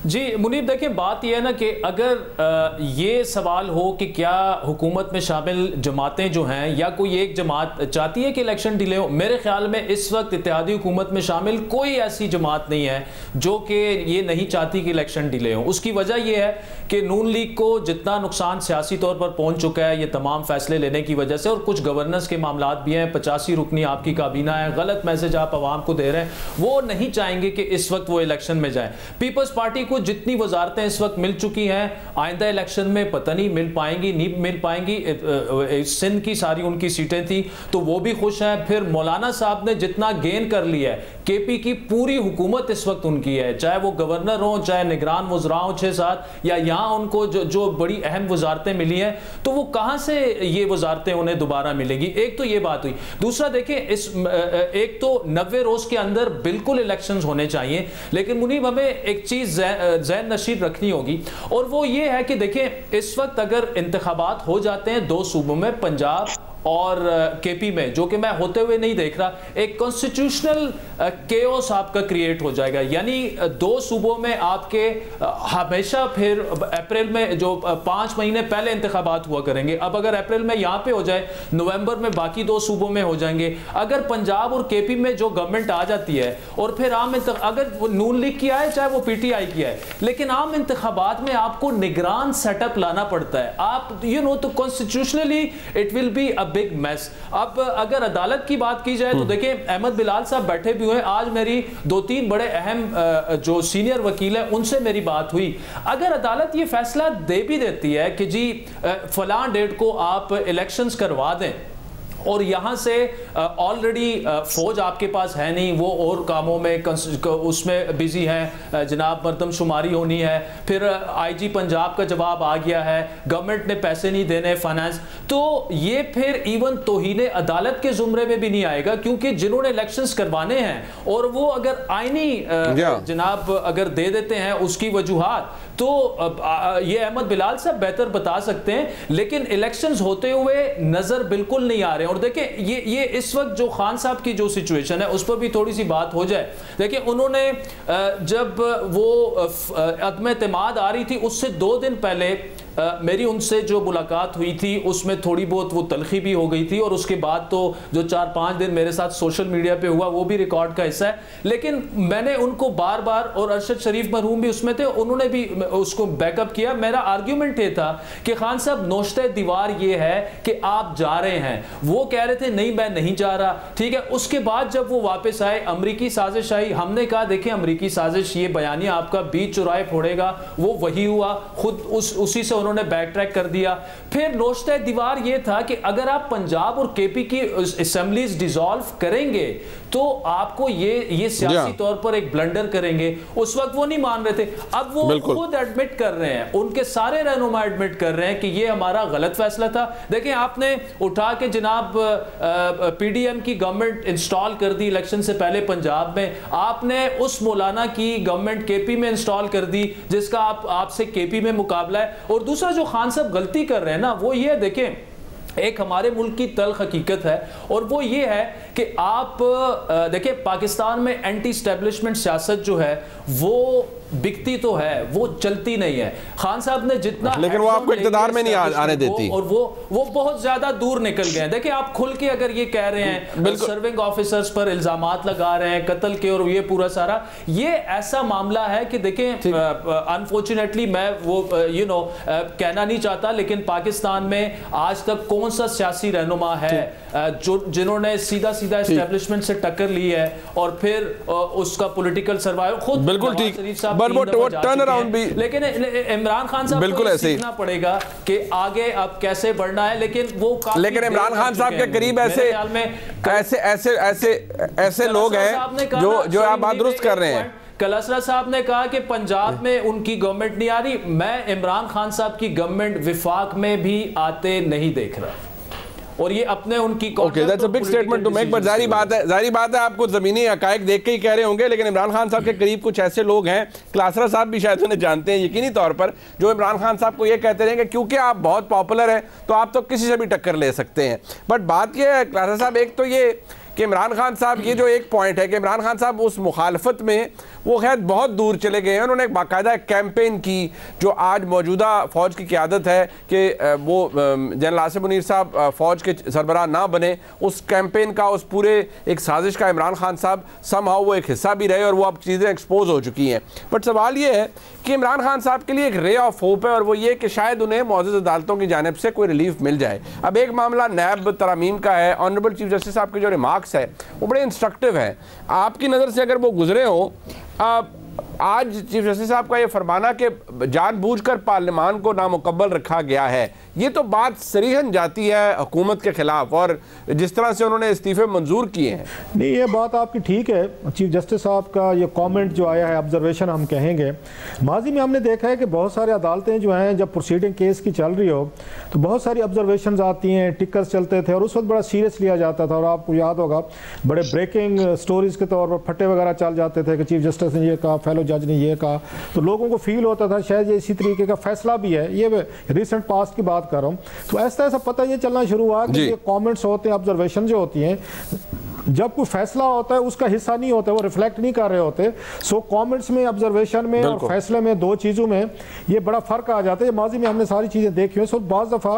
जी मुनीब, देखिए बात यह है ना कि अगर ये सवाल हो कि क्या हुकूमत में शामिल जमातें जो हैं या कोई एक जमात चाहती है कि इलेक्शन डिले हो, मेरे ख्याल में इस वक्त इत्तेहादी हुकूमत में शामिल कोई ऐसी जमात नहीं है जो कि ये नहीं चाहती कि इलेक्शन डिले हो। उसकी वजह यह है कि नून लीग को जितना नुकसान सियासी तौर पर पहुँच चुका है ये तमाम फैसले लेने की वजह से, और कुछ गवर्नेंस के मामला भी हैं, 85 रुकनी आपकी काबीना है, गलत मैसेज आप आवाम को दे रहे हैं, वो नहीं चाहेंगे कि इस वक्त वो इलेक्शन में जाए। पीपल्स पार्टी को जितनी वजारतें इस वक्त मिल चुकी हैं, आइंदा इलेक्शन में पता नहीं मिल पाएंगी नहीं मिल पाएंगी। सिंध की सारी उनकी सीटें थी तो वो भी खुश हैं। फिर मौलाना साहब ने जितना गेन कर लिया है, केपी की पूरी हुकूमत इस वक्त उनकी है, चाहे वो गवर्नर हो, चाहे निगरान वज़रा हो 6-7, या यहाँ उनको जो बड़ी अहम वजारतें मिली हैं, तो वो कहाँ से ये वजारतें उन्हें दोबारा मिलेंगी। एक तो ये बात हुई। दूसरा देखें, एक तो 90 रोज के अंदर बिल्कुल इलेक्शंस होने चाहिए, लेकिन मुनीब हमें एक चीज ज़हन नशीर रखनी होगी, और वो ये है कि देखें इस वक्त अगर इंतखाबात हो जाते हैं 2 सूबों में, पंजाब और केपी में, जो कि मैं होते हुए नहीं देख रहा, एक कॉन्स्टिट्यूशनल केओस आपका क्रिएट हो जाएगा। यानी 2 सूबों में आपके हमेशा फिर अप्रैल में जो 5 महीने पहले इंतखाबात हुआ करेंगे, अब अगर अप्रैल में यहाँ पे हो जाए, नवंबर में बाकी 2 सूबों में हो जाएंगे। अगर पंजाब और केपी में जो गवर्नमेंट आ जाती है और फिर आम अगर वो नून लीग की आए चाहे वो पीटीआई की आए, लेकिन आम इंतखाबात में आपको निगरान सेटअप लाना पड़ता है। आप तो constitutionally it will be big mess. अब अगर अदालत की बात की जाए तो देखिए अहमद बिलाल साहब बैठे भी हुए, आज मेरी 2-3 बड़े अहम जो सीनियर वकील है उनसे मेरी बात हुई। अगर अदालत ये फैसला दे भी देती है कि जी फलां डेट को आप इलेक्शंस करवा दें, और यहाँ से ऑलरेडी फौज आपके पास है नहीं, वो और कामों में उसमें बिजी है, जनाब मरदमशुमारी होनी है, फिर आईजी पंजाब का जवाब आ गया है, गवर्नमेंट ने पैसे नहीं देने फाइनेंस, तो ये फिर इवन तौहीन अदालत के जुमरे में भी नहीं आएगा, क्योंकि जिन्होंने इलेक्शंस करवाने हैं और वो अगर आईनी जनाब अगर दे देते हैं उसकी वजूहात, तो ये अहमद बिलाल साहब बेहतर बता सकते हैं, लेकिन इलेक्शंस होते हुए नजर बिल्कुल नहीं आ रहे हैं। और देखें ये इस वक्त जो खान साहब की जो सिचुएशन है उस पर भी थोड़ी सी बात हो जाए। देखिए उन्होंने जब वो अदम एतमाद आ रही थी उससे 2 दिन पहले मेरी उनसे जो मुलाकात हुई थी उसमें थोड़ी बहुत वो तलखी भी हो गई थी, और उसके बाद तो जो 4-5 दिन मेरे साथ सोशल मीडिया पे हुआ वो भी रिकॉर्ड का हिस्सा है। लेकिन मैंने उनको बार बार, और अरशद शरीफ मरहूम भी उसमें थे, उन्होंने भी उसको बैकअप किया। मेरा आर्ग्यूमेंट ये था कि खान साहब नोश्ते दीवार ये है कि आप जा रहे हैं, वो कह रहे थे नहीं मैं नहीं जा रहा, ठीक है। उसके बाद जब वो वापस आए, अमरीकी साजिश आई, हमने कहा देखें अमरीकी साजिश ये बयानिया आपका बीच चुराए फोड़ेगा, वो वही हुआ, खुद उसी से उन्होंने बैक ट्रैक कर दिया। फिर नोश्ते दीवार ये था कि अगर आप पंजाब और केपी की असेंबलीज डिसॉल्व करेंगे तो आपको ये सियासी तौर पर एक ब्लंडर करेंगे। उस वक्त वो नहीं मान रहे थे, अब वो खुद एडमिट कर रहे हैं, उनके सारे रहनुमा एडमिट कर रहे हैं कि ये हमारा गलत फैसला था। देखिए आपने उठा के जनाब पीडीएम की गवर्नमेंट इंस्टॉल कर दी इलेक्शन से पहले पंजाब में, आपने उस मौलाना की गवर्नमेंट केपी में इंस्टॉल कर दी जिसका आपसे केपी में मुकाबला है। और दूसरा जो खान साहब गलती कर रहे हैं ना वो ये, देखें एक हमारे मुल्क की तल्ख हकीकत है, और वो ये है कि आप देखिए पाकिस्तान में एंटी एस्टेब्लिशमेंट सियासत जो है वो बिकती तो है, वो चलती नहीं है। खान साहब ने जितना, लेकिन वो आपको इक़्तिदार में नहीं आने देती, और वो बहुत ज्यादा दूर निकल गए हैं। देखिए आप खुल के अगर ये कह रहे हैं सर्विंग ऑफिसर्स पर इल्जामात लगा रहे हैं कत्ल के, और ये पूरा सारा ये ऐसा मामला है कि देखें अनफॉर्चुनेटली मैं वो कहना नहीं चाहता, लेकिन पाकिस्तान में आज तक कौन सा सियासी रहनुमा है जिन्होंने सीधा एस्टेब्लिशमेंट से टक्कर ली है और फिर उसका पॉलिटिकल सर्वाइवल खुद बिल्कुल ठीक, टर्न अराउंड भी। लेकिन इमरान खान साहब बिल्कुल ऐसे ही सीखना पड़ेगा कि आगे अब कैसे बढ़ना है, लेकिन इमरान खान साहब के करीब ऐसे लोग हैं जो आप बात दुरुस्त कर रहे हैं। कलसरा साहब ने कहा कि पंजाब में उनकी गवर्नमेंट नहीं आ रही, मैं इमरान खान साहब की गवर्नमेंट विफाक में भी आते नहीं देख रहा। और ये अपने उनकी okay, that's a big statement to make, but जारी बात है आप कुछ ज़मीनी हक़ाइक़ देख के ही कह रहे होंगे, लेकिन इमरान खान साहब के करीब कुछ ऐसे लोग हैं, क्लासरा साहब भी शायद उन्हें जानते हैं यकीनी तौर पर, जो इमरान खान साहब को ये कहते रहेंगे क्योंकि आप बहुत पॉपुलर हैं तो आप तो किसी से भी टक्कर ले सकते हैं। बट बात यह है क्लासरा साहब, एक तो ये कि इमरान खान साहब, ये जो एक पॉइंट है कि इमरान खान साहब उस मुखालफत में वो खैर बहुत दूर चले गए हैं। उन्होंने एक बाकायदा कैंपेन की, जो आज मौजूदा फ़ौज की क़यादत है कि वो जनरल आसिम मुनीर साहब फ़ौज के सरबराह ना बने, उस कैंपेन का, उस पूरे एक साजिश का इमरान खान साहब समहाउ वो एक हिस्सा भी रहे और वो अब चीज़ें एक्सपोज हो चुकी हैं। बट सवाल ये है कि इमरान खान साहब के लिए एक रे ऑफ होप है और वो ये कि शायद उन्हें मौजूद अदालतों की जानिब से कोई रिलीफ मिल जाए। अब एक मामला नैब तरामीम का है। ऑनरेबल चीफ जस्टिस साहब के जो रिमार्क्स है वो बड़े इंस्ट्रक्टिव है। आपकी नज़र से अगर वो गुजरे हो, आज चीफ जस्टिस साहब का ये फरमाना कि जानबूझकर पार्लियामान को नामुकब्बल रखा गया है, ये तो बात सरीहन जाती है हुकूमत के खिलाफ, और जिस तरह से उन्होंने इस्तीफे मंजूर किए हैं। नहीं, ये बात आपकी ठीक है। चीफ जस्टिस साहब का ये कमेंट जो आया है, ऑब्जर्वेशन हम कहेंगे, माजी में हमने देखा है कि बहुत सारी अदालतें जो हैं, जब प्रोसीडिंग केस की चल रही हो तो बहुत सारी ऑब्जर्वेशन आती हैं, टिकर्स चलते थे और उस वक्त बड़ा सीरियस लिया जाता था। और आपको याद होगा बड़े ब्रेकिंग स्टोरीज के तौर पर फटे वगैरह चल जाते थे कि चीफ जस्टिस ने ये कहा, फेलो जज ने ये कहा, तो लोगों को फील होता था शायद ये इसी तरीके का फैसला भी है। ये रिसेंट पास्ट की बात कर रहा हूँ। तो ऐसा पता ये चलना शुरू हुआ कि ये कमेंट्स होते हैं, ऑब्जर्वेशन जो होती हैं, जब कोई फैसला होता है उसका हिस्सा नहीं होता, वो रिफ्लेक्ट नहीं कर रहे होते। सो कमेंट्स में, ऑब्जर्वेशन में और फैसले में, दो चीज़ों में ये बड़ा फ़र्क आ जाता है। माजी में हमने सारी चीज़ें देखी हैं। सो बाज़ दफ़ा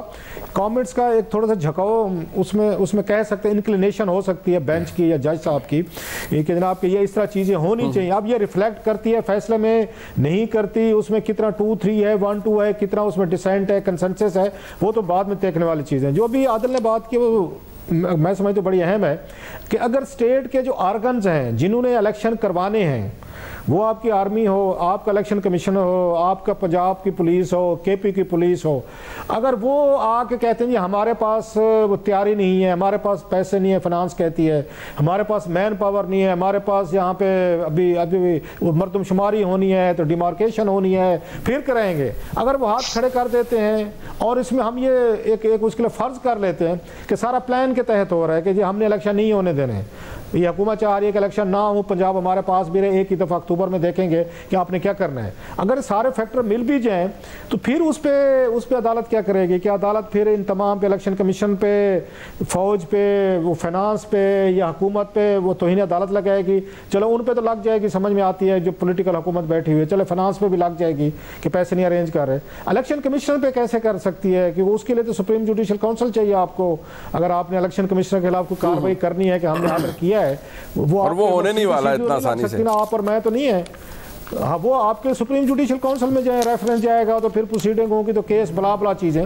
कमेंट्स का एक थोड़ा सा झुकाव उसमें कह सकते हैं, इंक्लिनेशन हो सकती है बेंच की या जज साहब की कि जनाब कि ये इस तरह चीज़ें होनी चाहिए। अब ये रिफ्लेक्ट करती है फैसले में, नहीं करती, उसमें कितना 2-3 है, 1-2 है, कितना उसमें डिसेंट है, कंसेंसस है, वो तो बाद में देखने वाली चीज़ें। जो भी आदिल ने बात की वो मैं समझता हूँ बड़ी अहम है कि अगर स्टेट के जो ऑर्गन्स हैं जिन्होंने इलेक्शन करवाने हैं, वो आपकी आर्मी हो, आपका इलेक्शन कमीशन हो, आपका पंजाब की पुलिस हो, केपी की पुलिस हो, अगर वो आके कहते हैं जी हमारे पास तैयारी नहीं है, हमारे पास पैसे नहीं है, फाइनेंस कहती है, हमारे पास मैन पावर नहीं है, हमारे पास यहाँ पे अभी मरदमशुमारी होनी है, तो डिमार्केशन होनी है, फिर करेंगे। अगर वो हाथ खड़े कर देते हैं और इसमें हम ये एक उसके लिए फ़र्ज़ कर लेते हैं कि सारा प्लान के तहत हो रहा है कि जी हमने इलेक्शन नहीं होने देने, ये हुकूमत चाह रही है कि इलेक्शन ना हो, पंजाब हमारे पास भी रहे, एक ही दफ़ा अक्टूबर में देखेंगे कि आपने क्या करना है। अगर सारे फैक्टर मिल भी जाएं तो फिर उस पे अदालत क्या करेगी? कि अदालत फिर इन तमाम पे, इलेक्शन कमीशन पे, फ़ौज पे, वो फाइनेंस पे या हुकूमत पे वो तौहीन अदालत लगाएगी। चलो उन पे तो लग जाएगी, समझ में आती है, जो पॉलिटिकल हुकूमत बैठी हुई है। चलो फाइनेंस पे भी लग जाएगी कि पैसे नहीं अरेंज कर रहे। इलेक्शन कमीशन पे कैसे कर सकती है? कि उसके लिए तो सुप्रीम जुडिशल काउंसिल चाहिए आपको। अगर आपने इलेक्शन कमीशनर के खिलाफ कोई कार्रवाई करनी है कि हमने ऑर्डर किया है, वो होने नहीं वाला है इतना आसानी से। आप और मैं तो नहीं है। हाँ, वो आपके सुप्रीम जुडिशल काउंसिल में जाए, रेफरेंस जाएगा तो फिर प्रोसीडिंग होगी, तो केस बला चीज़ें।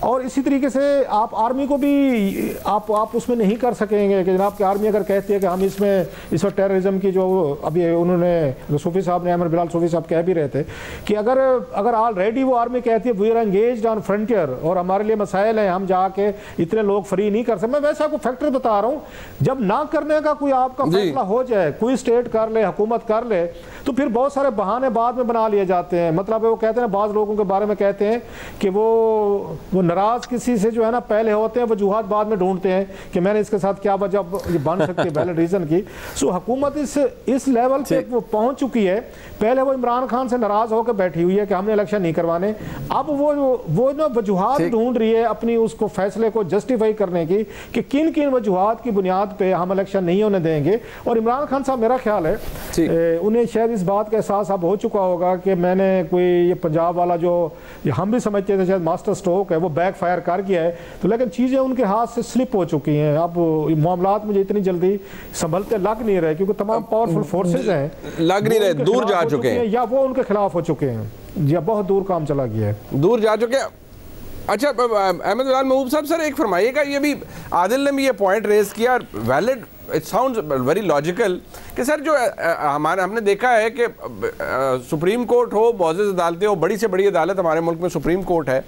और इसी तरीके से आप आर्मी को भी आप उसमें नहीं कर सकेंगे कि जनाब की आर्मी अगर कहती है कि हम इसमें इस वक्त टेररिज्म की जो अभी उन्होंने सूफी साहब ने, अहमद बिलाल सूफी साहब कह भी रहे थे कि अगर ऑलरेडी वो आर्मी कहती है we are engaged on frontier और हमारे लिए मसाइल हैं, हम जाके इतने लोग फ्री नहीं कर सकते। मैं वैसा कोई फैक्टर बता रहा हूँ, जब ना करने का कोई आपका फैसला हो जाए, कोई स्टेट कर ले, हुकूमत कर ले, तो फिर बहुत सारे बहाने बाद में बना लिए जाते हैं। मतलब वो कहते हैं, बाज़ लोगों के बारे में कहते हैं कि वो नाराज किसी से जो है ना पहले होते हैं, वजूहात बाद में ढूंढते हैं कि मैंने इसके साथ क्या वजह बन सकती है वैलिड रीजन की। सो हुकूमत इस लेवल पे वो पहुंच चुकी है। पहले वो इमरान खान से नाराज होकर बैठी हुई है कि हमने इलेक्शन नहीं करवाने, अब वो ना वजूहात ढूंढ रही है अपनी उसको फैसले को जस्टिफाई करने की कि किन किन वजूहात की बुनियाद पे हम इलेक्शन नहीं होने देंगे। और इमरान खान साहब, मेरा ख्याल है उन्हें शायद इस बात का एहसास अब हो चुका होगा कि मैंने कोई ये पंजाब वाला जो हम भी समझते थे शायद मास्टर स्ट्रोक है, वो बैक फायर कर गया है। तो लेकिन चीज़ें उनके हाथ से स्लिप हो चुकी हैं। अब मामलात मुझे इतनी जल्दी संभलते लग नहीं रहे, क्योंकि तमाम पावरफुल फोर्सेज हैं, लग नहीं रहे, दूर जा चुके हैं, या वो उनके खिलाफ हो चुके हैं, या बहुत दूर काम चला गया है, दूर जा चुके हैं। अच्छा, अहमद बिलाल महबूब साहब, सर एक फरमाइएगा, ये भी आदिल ने भी ये पॉइंट रेज किया, valid, it sounds very logical, कि सर जो हमने देखा है कि सुप्रीम कोर्ट हो, मौजूद अदालतें हो, बड़ी से बड़ी अदालत हमारे मुल्क में सुप्रीम कोर्ट है,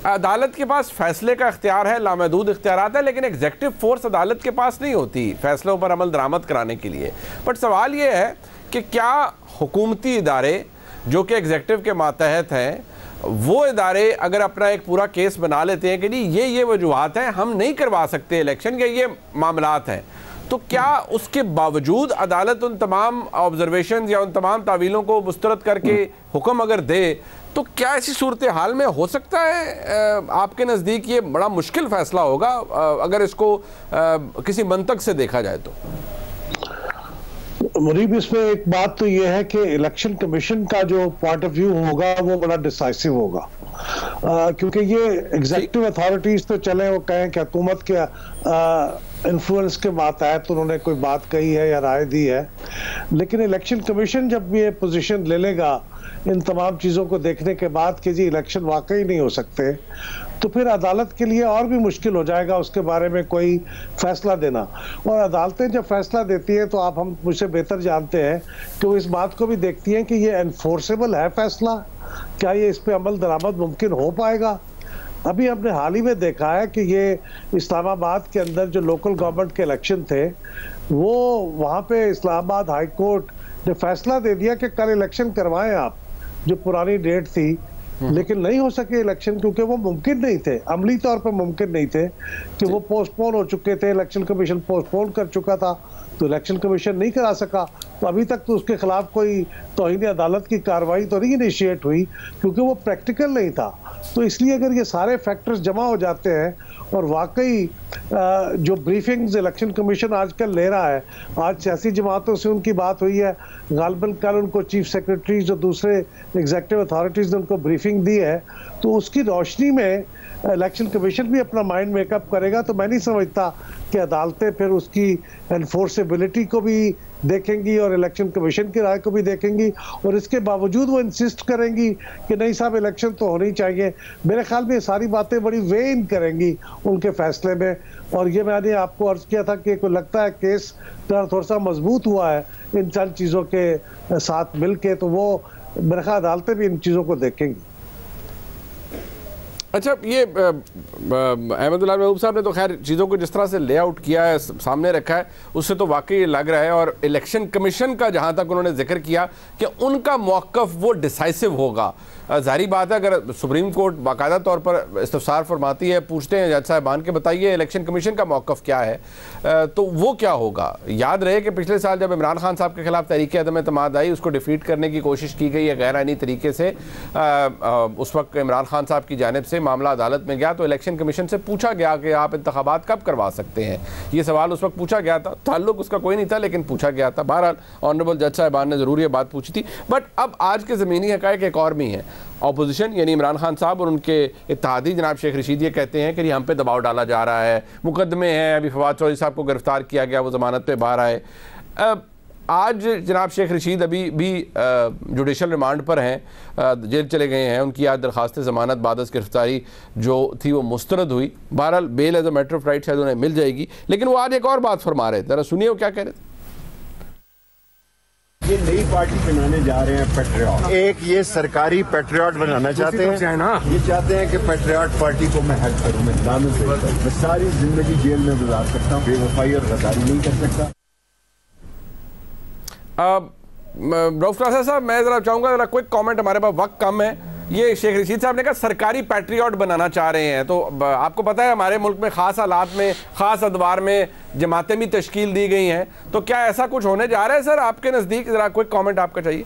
अदालत के पास फैसले का इख्तियार है, लामहदूद इख्तियारात है, लेकिन एग्जेक्टिव फोर्स अदालत के पास नहीं होती फैसलों पर अमल दरामद कराने के लिए। बट सवाल ये है कि क्या हुकूमती इदारे जो कि एग्जेक्टिव के मातहत हैं, वो इदारे अगर अपना एक पूरा केस बना लेते हैं कि नहीं ये वजूहात हैं, हम नहीं करवा सकते इलेक्शन, ये मामलात हैं, तो क्या उसके बावजूद अदालत उन तमाम ऑब्जर्वेशन या उन तमाम तावीलों को मुस्तरद करके हुक्म अगर दे, तो क्या ऐसी सूरत हाल में हो सकता है आपके नज़दीक ये बड़ा मुश्किल फैसला होगा अगर इसको किसी मंतक से देखा जाए तो? मुनीब, इसमें एक बात तो ये है कि इलेक्शन कमीशन का जो पॉइंट ऑफ व्यू होगा वो बड़ा डिसाइसिव होगा, क्योंकि ये एग्जीक्यूटिव अथॉरिटीज तो चले वो कहें कि हुकूमत के इन्फ्लुएंस के मातहत उन्होंने कोई बात कही है या राय दी है, लेकिन इलेक्शन कमीशन जब ये पोजीशन ले लेगा इन तमाम चीज़ों को देखने के बाद कि जी इलेक्शन वाकई नहीं हो सकते, तो फिर अदालत के लिए और भी मुश्किल हो जाएगा उसके बारे में कोई फैसला देना। और अदालतें जब फैसला देती हैं तो आप हम मुझसे बेहतर जानते हैं कि वो इस बात को भी देखती हैं कि ये एनफोर्सेबल है फैसला, क्या ये इस पर अमल दरामद मुमकिन हो पाएगा। अभी हमने हाल ही में देखा है कि ये इस्लामाबाद के अंदर जो लोकल गवर्नमेंट के इलेक्शन थे, वो वहाँ पे इस्लामाबाद हाई कोर्ट ने फैसला दे दिया कि कल इलेक्शन करवाएं आप, जो पुरानी डेट थी, लेकिन नहीं हो सके इलेक्शन क्योंकि वो मुमकिन नहीं थे, अमली तौर पर मुमकिन नहीं थे कि वो पोस्टपोन हो चुके थे, इलेक्शन कमीशन पोस्टपोन कर चुका था, तो इलेक्शन कमीशन नहीं करा सका। तो अभी तक तो उसके खिलाफ कोई तौहीन अदालत की कार्रवाई तो नहीं इनिशिएट हुई क्योंकि वो प्रैक्टिकल नहीं था। तो इसलिए अगर ये सारे फैक्टर्स जमा हो जाते हैं और वाकई जो ब्रीफिंग्स इलेक्शन कमीशन आजकल ले रहा है, आज सियासी जमातों से उनकी बात हुई है, गालबन कल उनको चीफ सेक्रेटरी जो दूसरे एग्जीक्यूटिव अथॉरिटीज़ ने उनको ब्रीफिंग दी है, तो उसकी रोशनी में इलेक्शन कमीशन भी अपना माइंड मेकअप करेगा। तो मैं नहीं समझता कि अदालतें फिर उसकी एनफोर्सेबिलिटी को भी देखेंगी और इलेक्शन कमीशन की राय को भी देखेंगी, और इसके बावजूद वो इंसिस्ट करेंगी कि नहीं साहब इलेक्शन तो होनी चाहिए। मेरे ख्याल में ये सारी बातें बड़ी वेन करेंगी उनके फैसले में। और ये मैंने आपको अर्ज किया था कि को लगता है केस थोड़ा सा मजबूत हुआ है इन चंद चीज़ों के साथ मिल के, तो वो मेरे ख्याल अदालतें भी इन चीज़ों को देखेंगी। अच्छा, ये अहमदुल्लाह महबूब साहब ने तो खैर चीज़ों को जिस तरह से लेआउट किया है, सामने रखा है, उससे तो वाकई लग रहा है। और इलेक्शन कमीशन का जहाँ तक उन्होंने जिक्र किया कि उनका मौक़िफ़ वो डिसाइसिव होगा, ज़ाहिर बात है अगर सुप्रीम कोर्ट बाकायदा तौर पर इस्तफसार फरमाती है, पूछते हैं जज साहिबान के बताइए इलेक्शन कमीशन का मौक़िफ़ क्या है, तो वो क्या होगा। याद रहे कि पिछले साल जब इमरान खान साहब के खिलाफ तहरीक अदम एतमाद आई, उसको डिफीट करने की कोशिश की गई है गैर आईनी तरीके से। उस वक्त इमरान खान साहब की जानिब से मामला अदालत में गया तो इलेक्शन कमीशन से पूछा गया कि आप इंतखाबात कब करवा सकते हैं, ये सवाल उस वक्त पूछा गया था। ताल्लुक उसका कोई नहीं था लेकिन पूछा गया था। बहरहाल ऑनरेबल जज साहिबान ने ज़रूर ये बात पूछी थी। बट अब आज के ज़मीनी हक़ाइक़ एक और भी हैं। अपोजिशन यानी इमरान खान साहब और उनके इत्तेहादी जनाब शेख रशीद ये कहते हैं कि हम पे दबाव डाला जा रहा है, मुकदमे हैं, अभी फवाद चौधरी साहब को गिरफ्तार किया गया, वो ज़मानत पे बाहर आए। आज जनाब शेख रशीद अभी भी जुडिशल रिमांड पर हैं, जेल चले गए हैं। उनकी आज दरख्वास्त ज़मानत बादस गिरफ्तारी जो थी वो मुस्तरद हुई। बहरहाल bail as a matter of right शायद उन्हें मिल जाएगी। लेकिन वो आज एक और बात फरमा रहे थे, ज़रा सुनिए वो क्या कह रहे थे। ये नई पार्टी बनाने जा रहे हैं पेट्रियट, एक ये सरकारी पेट्रियट बनाना चाहते हैं ना, ये चाहते हैं कि पेट्रियट पार्टी को मैं हेल्प करूं, मैं दानों से मैं सारी जिंदगी जेल में गुजार सकता हूं, बेवफाई और गद्दारी नहीं कर सकता। रऊफ नासिर साहब, मैं ज़रा चाहूँगा ज़रा क्विक कमेंट, हमारे पास वक्त कम है। ये शेख रशीद साहब ने कहा सरकारी पैट्रियट बनाना चाह रहे हैं, तो आपको पता है हमारे मुल्क में ख़ास हालात में ख़ास अदवार में जमातें भी तश्कील दी गई हैं, तो क्या ऐसा कुछ होने जा रहा है सर आपके नज़दीक? ज़रा क्विक कमेंट आपका चाहिए।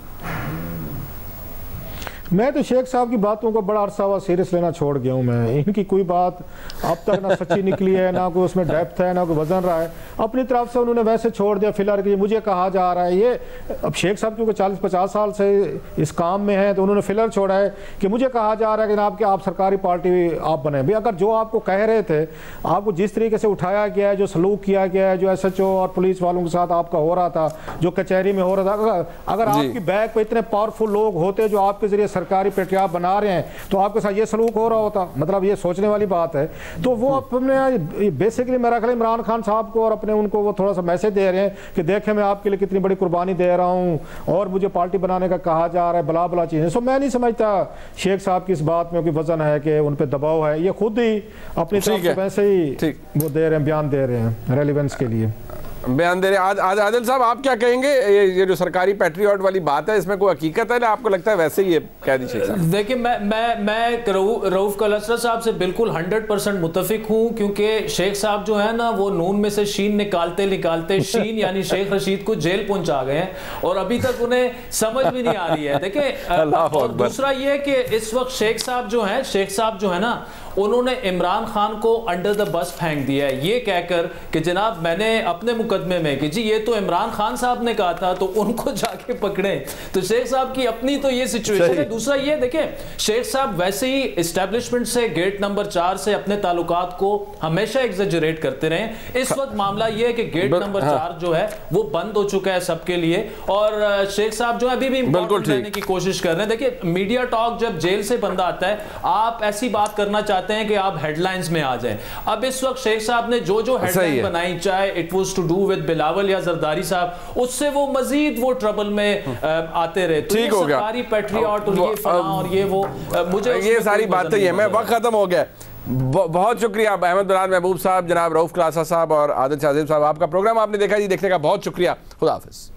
मैं तो शेख साहब की बातों को बड़ा अरसा हुआ सीरियस लेना छोड़ गया हूँ। मैं इनकी कोई बात अब तक ना सच्ची निकली है, ना कोई उसमें डेप्थ है, ना कोई वजन रहा है। अपनी तरफ से उन्होंने वैसे छोड़ दिया फिलहाल कि मुझे कहा जा रहा है। ये अब शेख साहब क्योंकि 40-50 साल से इस काम में हैं तो उन्होंने फिलहाल छोड़ा है कि मुझे कहा जा रहा है कि जनाब कि आप सरकारी पार्टी आप बने। भाई अगर जो आपको कह रहे थे, आपको जिस तरीके से उठाया गया है, जो सलूक किया गया है, जो SHO और पुलिस वालों के साथ आपका हो रहा था, जो कचहरी में हो रहा था, अगर आपकी बैक पे इतने पावरफुल लोग होते जो आपके जरिए सरकारी पेट्रियट बना रहे हैं तो आपके साथ ये सलूक हो रहा होता। मतलब ये सोचने वाली बात है। तो वो अपने बेसिकली मेरा ख्याल इमरान खान साहब को और अपने उनको वो थोड़ा सा मैसेज दे रहे हैं कि देखें मैं आपके लिए कितनी बड़ी कुर्बानी दे रहा हूं और मुझे पार्टी बनाने का कहा जा रहा है, बला बला चीज़ें। सो मैं नहीं समझता शेख साहब की इस बात में कोई वजन है कि उन पर दबाव है। ये खुद ही अपनी तरफ से वैसे ही वो दे रहे हैं, बयान दे रहे हैं रेलिवेंस के लिए। बयान दे रहे हैं। आज आदिल साहब आप क्या कहेंगे, ये जो सरकारी पैट्रियट वाली बात है इसमें कोई हकीकत है ना आपको लगता है वैसे ही कह दी शेख साहब? देखिए मैं रऊफ कलस्टर साहब से बिल्कुल 100% मुत्तफिक हूँ, क्योंकि शेख साहब जो है ना वो नून में से शीन निकालते शीन यानी शेख रशीद को जेल पहुंचा गए हैं और अभी तक उन्हें समझ भी नहीं आ रही है। देखिए दूसरा ये कि इस वक्त शेख साहब जो है ना उन्होंने इमरान खान को अंडर द बस फेंक दिया है, ये कहकर कि जनाब मैंने अपने मुकदमे में कि जी ये तो इमरान खान साहब ने कहा था तो उनको जाके पकड़े। तो शेख साहब की अपनी तो ये सिचुएशन है। दूसरा ये देखिए शेख साहब वैसे ही एस्टेब्लिशमेंट से गेट नंबर 4 से अपने ताल्लुकात को हमेशा एग्जेजरेट करते रहे। इस वक्त मामला ये है कि गेट नंबर 4 जो है वो बंद हो चुका है सबके लिए और शेख साहब जो है अभी भी इंपॉर्टेंट रहने की कोशिश कर रहे हैं। देखिए मीडिया टॉक जब जेल से बंदा आता है आप ऐसी बात करना चाहते हैं कि आप हेडलाइंस में आ जाएं। अब इस वक्त शेख साहब ने जो हेडलाइन बनाई, चाहे it was to do with Bilawal या जरदारी साहब, उससे वो मजीद वो ट्रबल में आते रहे। तो ठीक हो गया सरकारी पैट्रियट और ये फलां और ये वो, मुझे ये सारी बातें ही है। मैं वक्त खत्म हो गया। बहुत शुक्रिया अहमद बिलाल महबूब साहब, जनाब रऊफ कलासा साहब और आदिल शाह साहब, आपका प्रोग्राम आपने देखा जी, देखने का बहुत शुक्रिया। खुदा हाफिज।